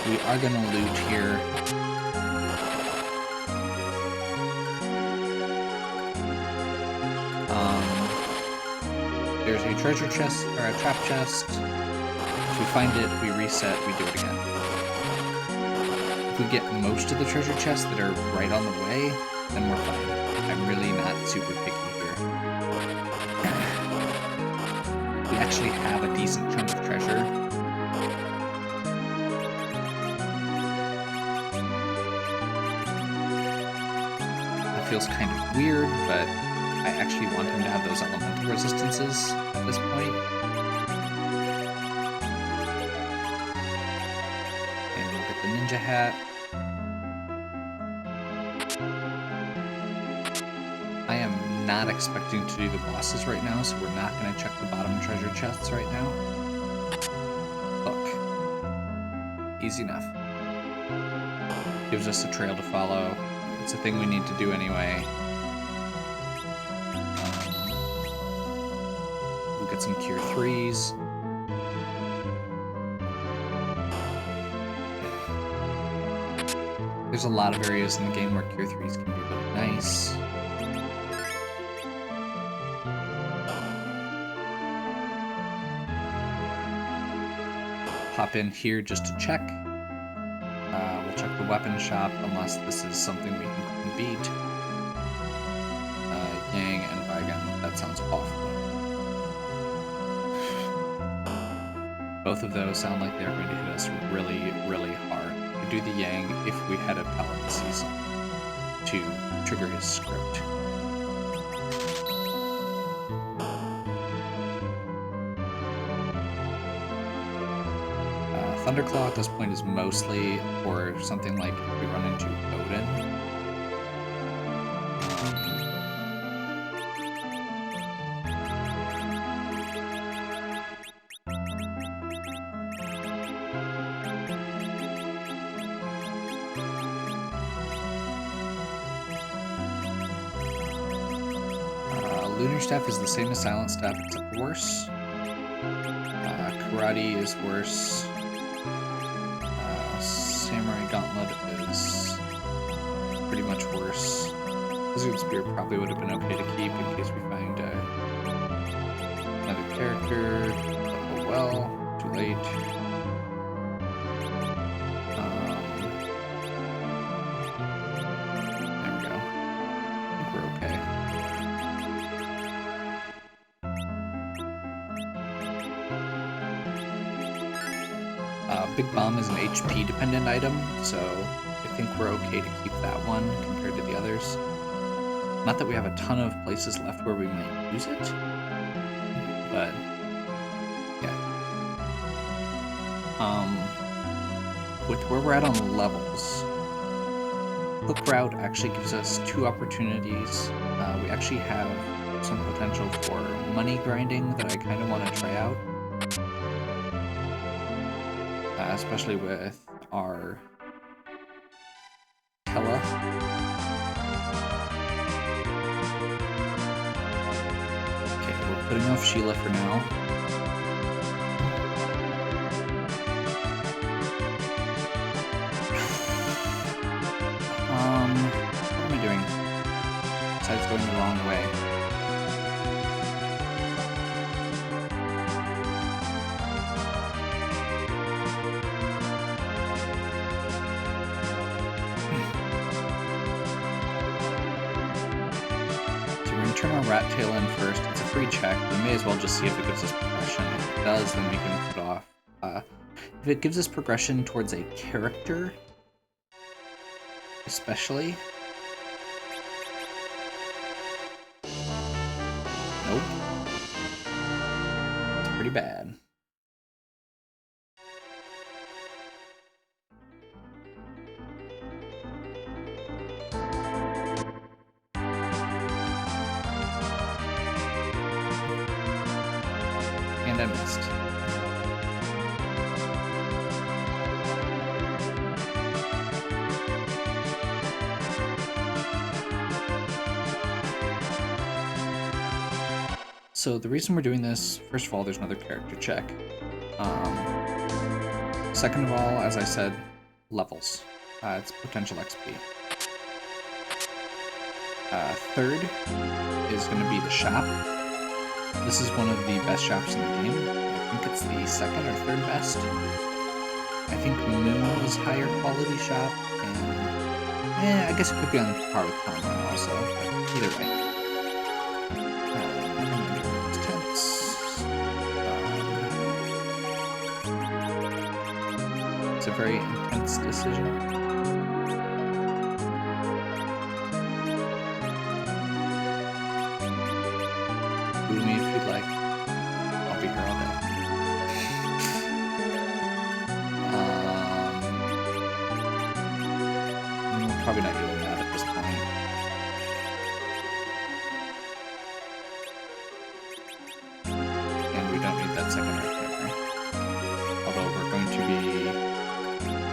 S1: We are gonna loot here. There's a treasure chest, or a trap chest. If we find it, we reset, we do it again. If we get most of the treasure chests that are right on the way, then we're fine. I'm really not super picky here. We actually have a decent chunk of treasure. That feels kind of weird, but I actually want him to have those elemental resistances at this point. The ninja hat. I am not expecting to do the bosses right now, so we're not going to check the bottom treasure chests right now. Look. Easy enough. Gives us a trail to follow. It's a thing we need to do anyway. We'll get some Cure 3s. There's a lot of areas in the game where Cure 3s can be really nice. Pop in here just to check. We'll check the weapon shop unless this is something we can beat. Yang and Vigan, that sounds awful. Both of those sound like they're going to hit us really, really hard. Do the Yang if we had a Paladin season to trigger his script. Thunderclaw at this point is mostly for something like if we run into Odin. Lunar Staff is the same as Silent Staff, except worse. Karate is worse. Samurai Gauntlet is pretty much worse. Wizard Spear probably would have been okay to keep in case we find another character. Oh well, too late. There we go. I think we're okay. Big Bomb is an HP dependent item, so I think we're okay to keep that one compared to the others. Not that we have a ton of places left where we might use it, but yeah. With where we're at on the levels, Hook Route actually gives us 2 opportunities. We actually have some potential for money grinding that I kind of want to try out. Especially with our Tella. Okay, we're putting off Sheila for now. What am I doing? Besides going the wrong way. Turn our Rat Tail in first. It's a free check. We may as well just see if it gives us progression. If it does, then we can put off. If it gives us progression towards a character, especially. Nope. It's pretty bad. And I missed. So the reason we're doing this, first of all, there's another character check. Second of all, as I said, levels. It's potential XP. Third is going to be the shop. This is one of the best shops in the game. I think it's the second or third best. I think Moon is higher quality shop, and I guess it could be on par with Conrad also, but either way. It's a very intense decision. Boo me if you'd like. I'll be here all day. We're probably not using that at this point. And we don't need that second right there. Although we're going to be...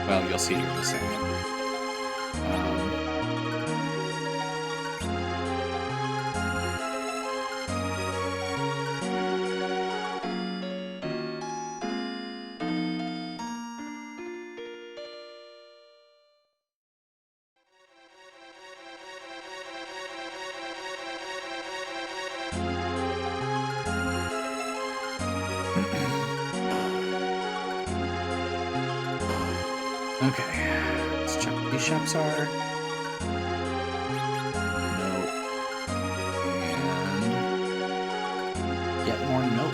S1: Well, you'll see here in a second. Okay, let's check what these shops are. Nope. And get more nope.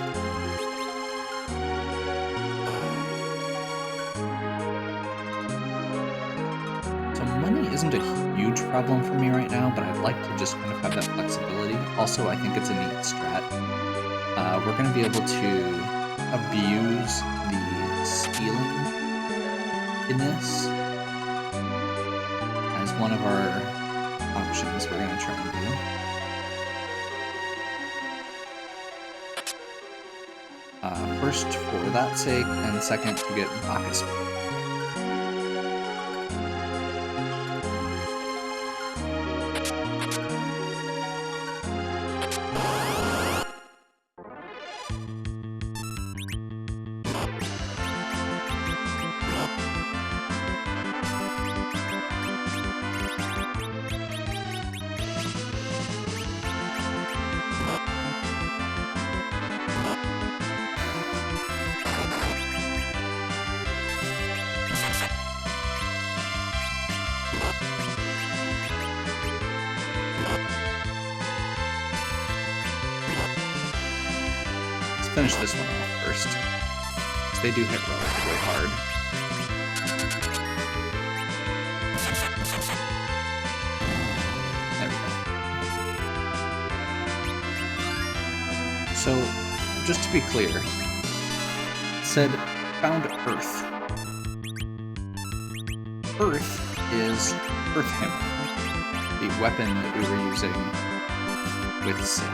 S1: So money isn't a huge problem for me right now, but I'd like to just kind of have that flexibility. Also, I think it's a neat strat. We're going to be able to abuse the stealing in this as one of our options we're going to try and do. First for that sake, and second to get pocket space. finish this one off first. Because they do hit relatively hard. There we go. So, just to be clear, it said found Earth. Earth is Earth Hammer, the weapon that we were using with Sid.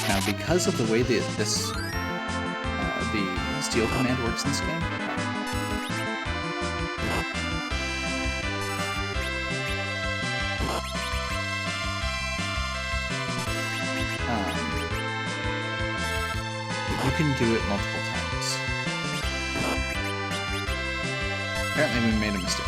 S1: Now, because of the way that the steal command works in this game, you can do it multiple times. Apparently we made a mistake.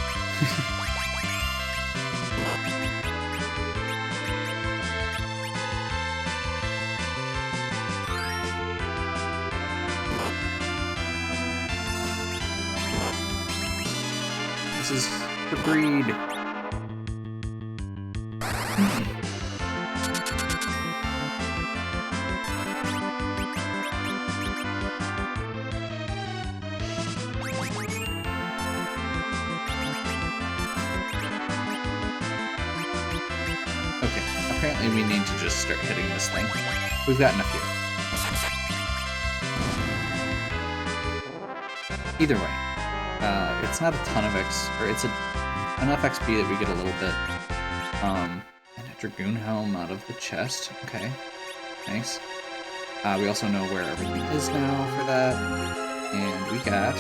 S1: This is for greed. Okay, apparently we need to just start hitting this thing. We've gotten a few. Either way, it's not a ton of it's enough XP that we get a little bit. And a Dragoon Helm out of the chest. Okay, nice. We also know where everything is now for that. And we got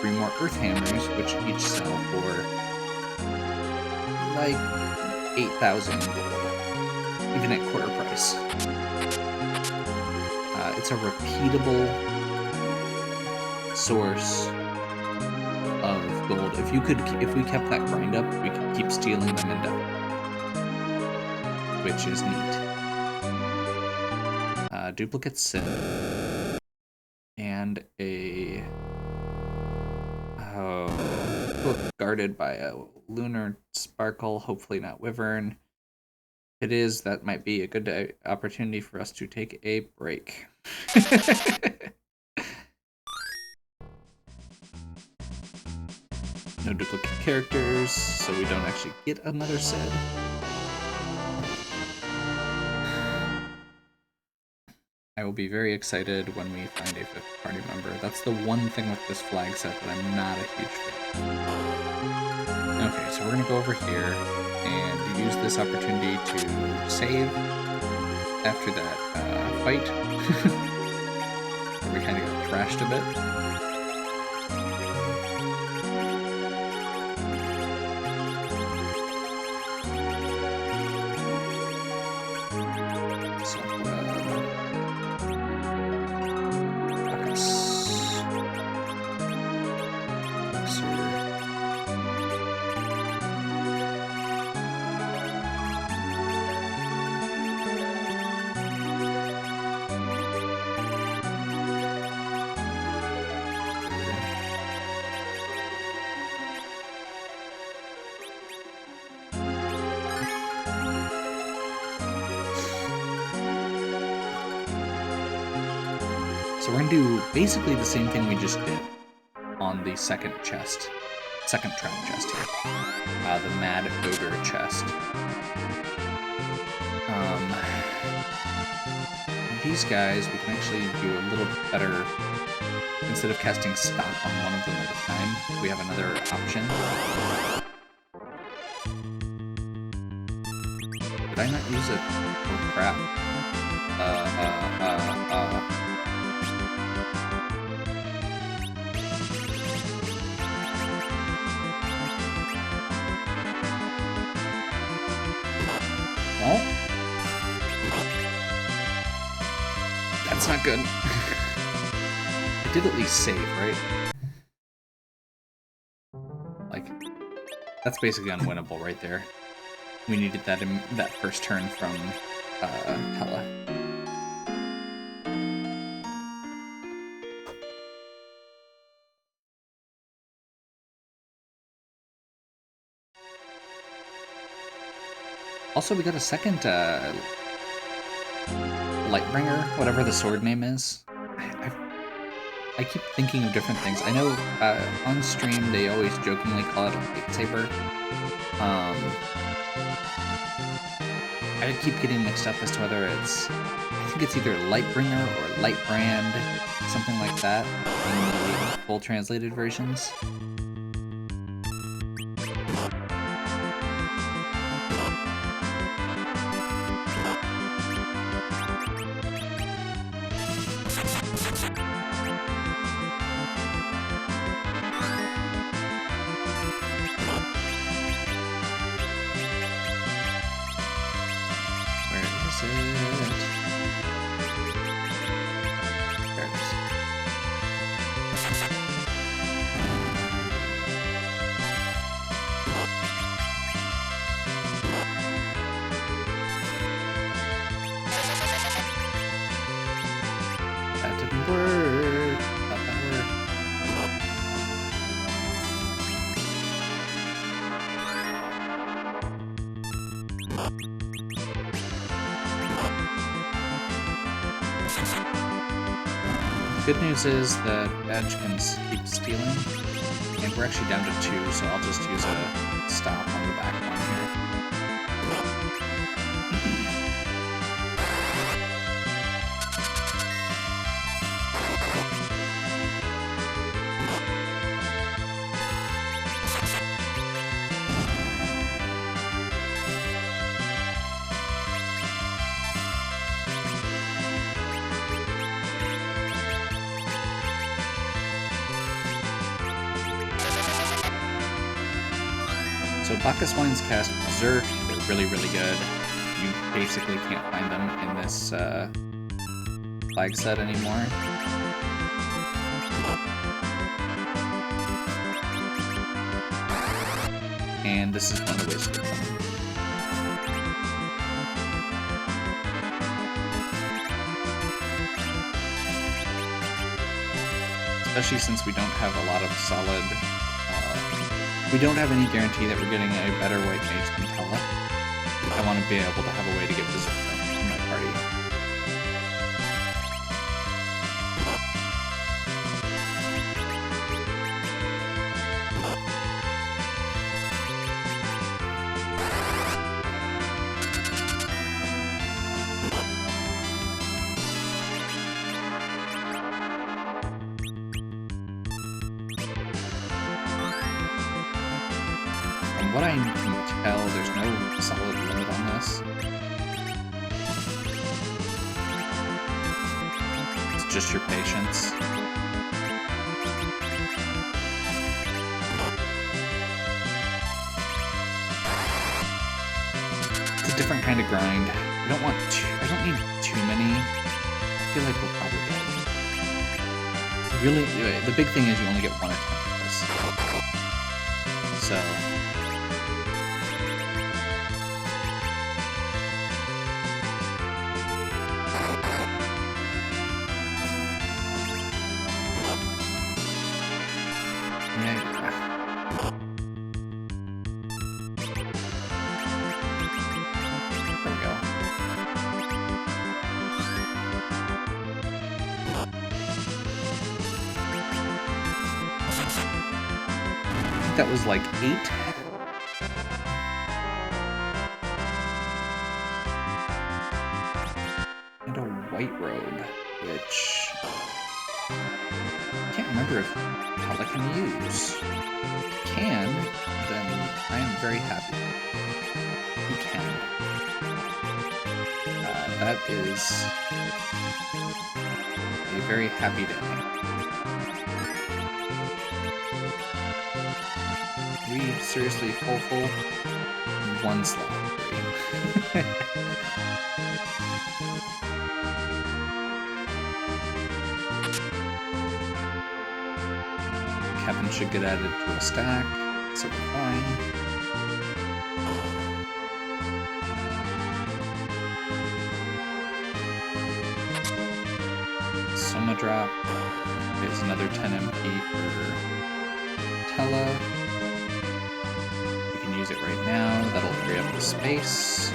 S1: 3 more Earth Hammers, which each sell for like 8,000 gold, even at quarter price. It's a repeatable source of gold. If we kept that grind up, we could keep stealing them indefinitely, which is neat. Duplicate Sid and a book guarded by a lunar sparkle, hopefully not wyvern. If it is, that might be a good opportunity for us to take a break. No duplicate characters, so we don't actually get another Sid. I will be very excited when we find a 5th party member. That's the one thing with this flag set that I'm not a huge fan. Okay, so we're gonna go over here and use this opportunity to save after that fight. Where we kind of got trashed a bit. So we're gonna do basically the same thing we just did on the second trap chest here. The Mad Ogre chest. These guys, we can actually do a little bit better. Instead of casting stop on one of them at a time, we have another option. Did I not use it? Oh crap. Well, that's not good. I did at least save, right? Like, that's basically unwinnable right there. We needed that in that first turn from Hela. Also, we got a second Lightbringer, whatever the sword name is. I keep thinking of different things. I know on stream they always jokingly call it a lightsaber. I keep getting mixed up as to whether it's... I think it's either Lightbringer or Lightbrand, something like that, in the full translated versions. Good news is that Badge can keep stealing, and we're actually down to 2, so I'll just use a stop on the back one here. So Bacchus Wines cast Berserk, they're really, really good. You basically can't find them in this flag set anymore. And this is one of the ways to get them. Especially since we don't have a lot of solid... we don't have any guarantee that we're getting a better white mage than Tella. I want to be able to have a way to get Berserk in my party. From what I can tell, there's no solid limit on this. It's just your patience. It's a different kind of grind. I don't need too many. I feel like we'll probably get it. Really, the big thing is you only get one attempt at this. So... that was like 8. And a white robe, which I can't remember if Tella can use. If he can, then I am very happy. He can. That is a very happy day. We seriously full 1 slot. Kevin should get added to a stack, so we're fine. Soma drop is another 10 MP for Tella. Use it right now. That'll free up the space.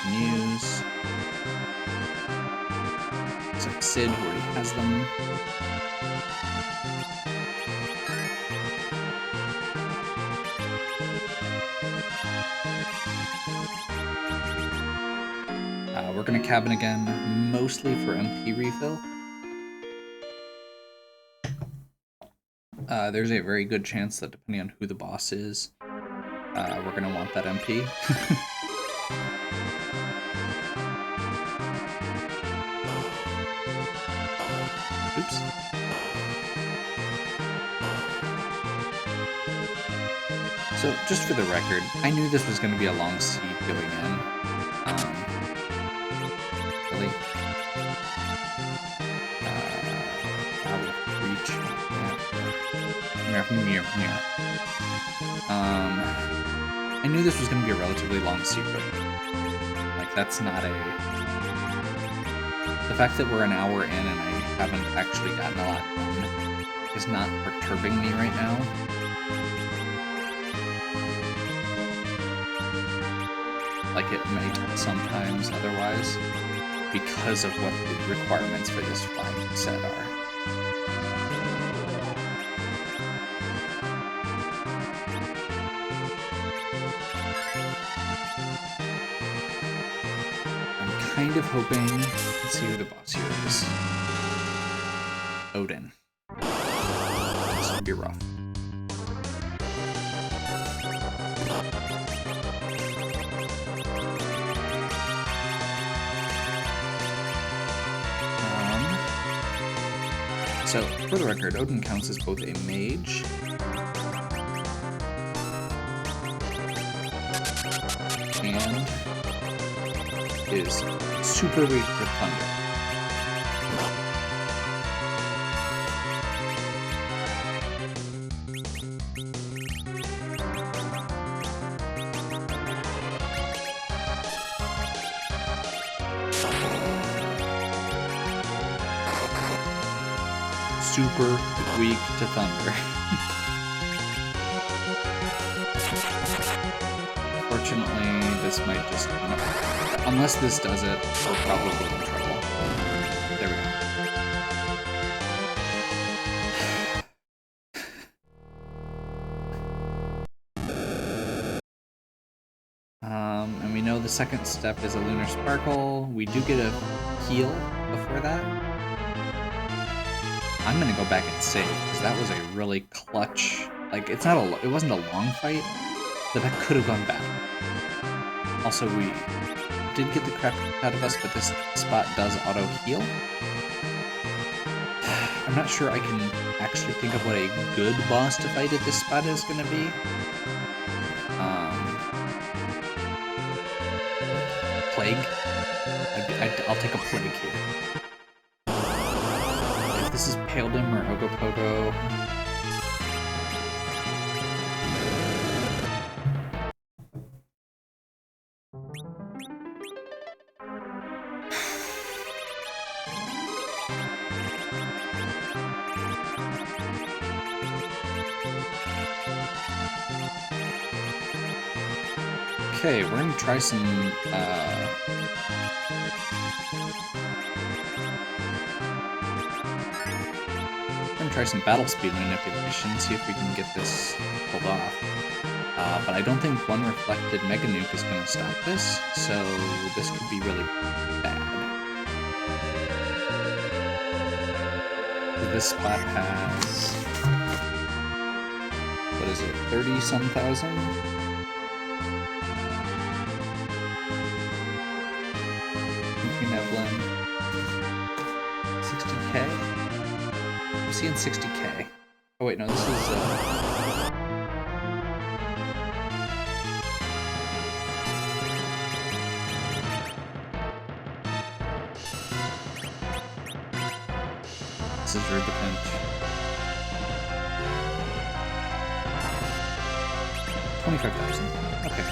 S1: can use. Looks like Sid, who already has them. We're gonna cabin again, mostly for MP refill. There's a very good chance that depending on who the boss is, we're gonna want that MP. Oops. So, just for the record, I knew this was going to be a long seed going in. Really? Out of reach. Yeah. I knew this was going to be a relatively long seed going. Like, that's not a... The fact that we're an hour in and I haven't actually gotten a lot done is not perturbing me right now. Like it might sometimes otherwise, because of what the requirements for this flag set are. Kind of hoping, let's see who the boss here is. Odin. This would be rough. So, for the record, Odin counts as both a mage and is super weak to thunder. Super weak to thunder. Fortunately, this might just... Unless this does it, we're probably in trouble. There we go. And we know the second step is a Lunar Sparkle. We do get a heal before that. I'm gonna go back and save, because that was a really clutch... Like, it wasn't a long fight, but that could have gone bad. Also, we did get the crap out of us, but this spot does auto-heal. I'm not sure I can actually think of what a good boss to fight at this spot is gonna be. Plague? I'll take a Plague here. This is Paledom or Ogopogo. Okay, we're gonna try some battle speed manipulation, see if we can get this pulled off. But I don't think one reflected Mega Nuke is going to stop this, so this could be really bad. This spot has... What is it, 30-some thousand? Neblin. 60k? I'm seeing 60k. Oh wait, no, this is this is Rude to Pinch. 25,000. Okay.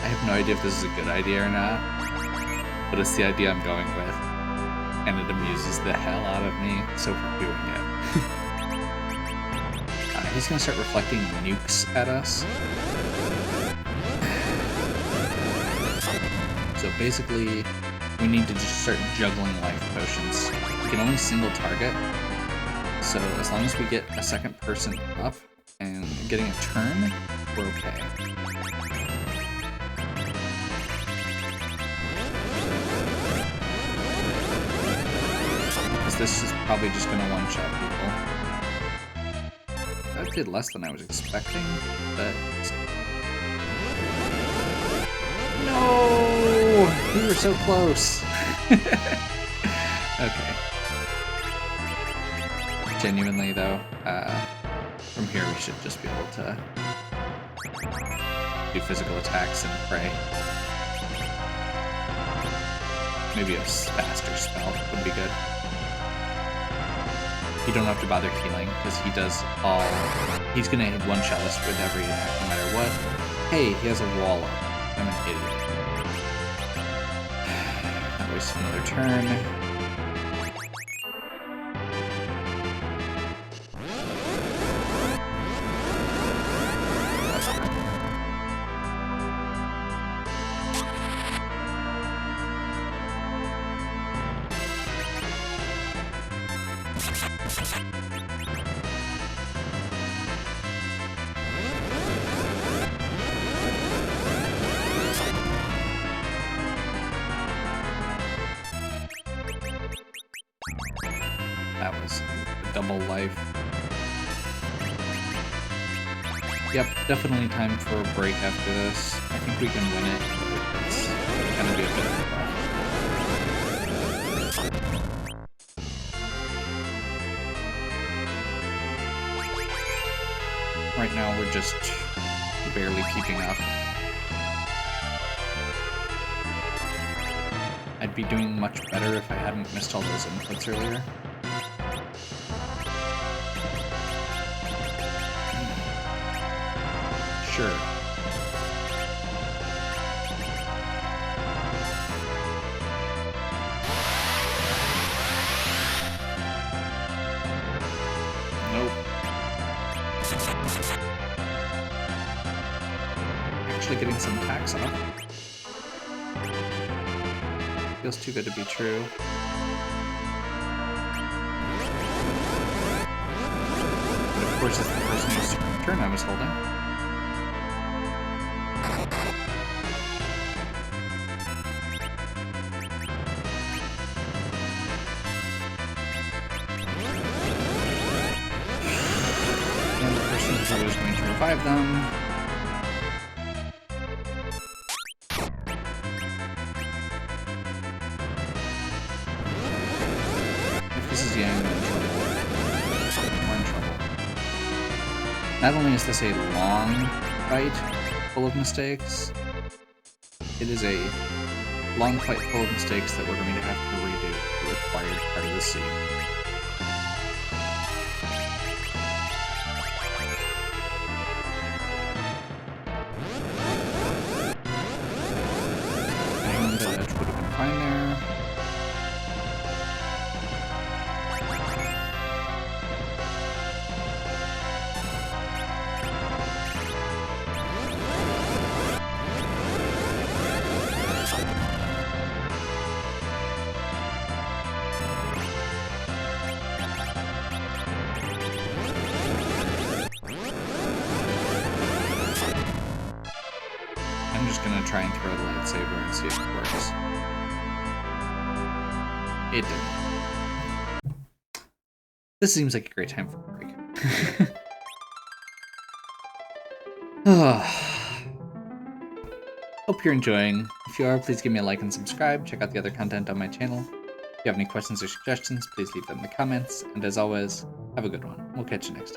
S1: I have no idea if this is a good idea or not, but it's the idea I'm going with, and it amuses the hell out of me, so we're doing it. He's gonna start reflecting nukes at us. So basically, we need to just start juggling life potions. We can only single target, so as long as we get a second person up and getting a turn, we're okay. Because this is probably just gonna one-shot people. That did less than I was expecting, but... No! We were so close! Okay. Genuinely, though, from here we should just be able to do physical attacks and pray. Maybe a faster spell would be good. You don't have to bother healing, because he does all... He's gonna one-shot us with every attack, no matter what. Hey, he has a wall up. I'm an idiot. Not waste another turn. That was a double life. Yep, definitely time for a break after this. I think we can win it, but it's gonna be a bit of a rough. Right now we're just barely keeping up. I'd be doing much better if I hadn't missed all those inputs earlier. Sure. Nope. Actually getting some attacks off. Feels too good to be true. But of course it's the person whose turn I was holding. And the person who was going to revive them. Not only is this a long fight full of mistakes, it is a long fight full of mistakes that we're going to have to redo the required part of the scene. And the edge would have been fine there. I'm just gonna try and throw the lightsaber and see if it works. It didn't. This seems like a great time for a break. Hope you're enjoying. If you are, please give me a like and subscribe. Check out the other content on my channel. If you have any questions or suggestions, please leave them in the comments. And as always, have a good one. We'll catch you next time.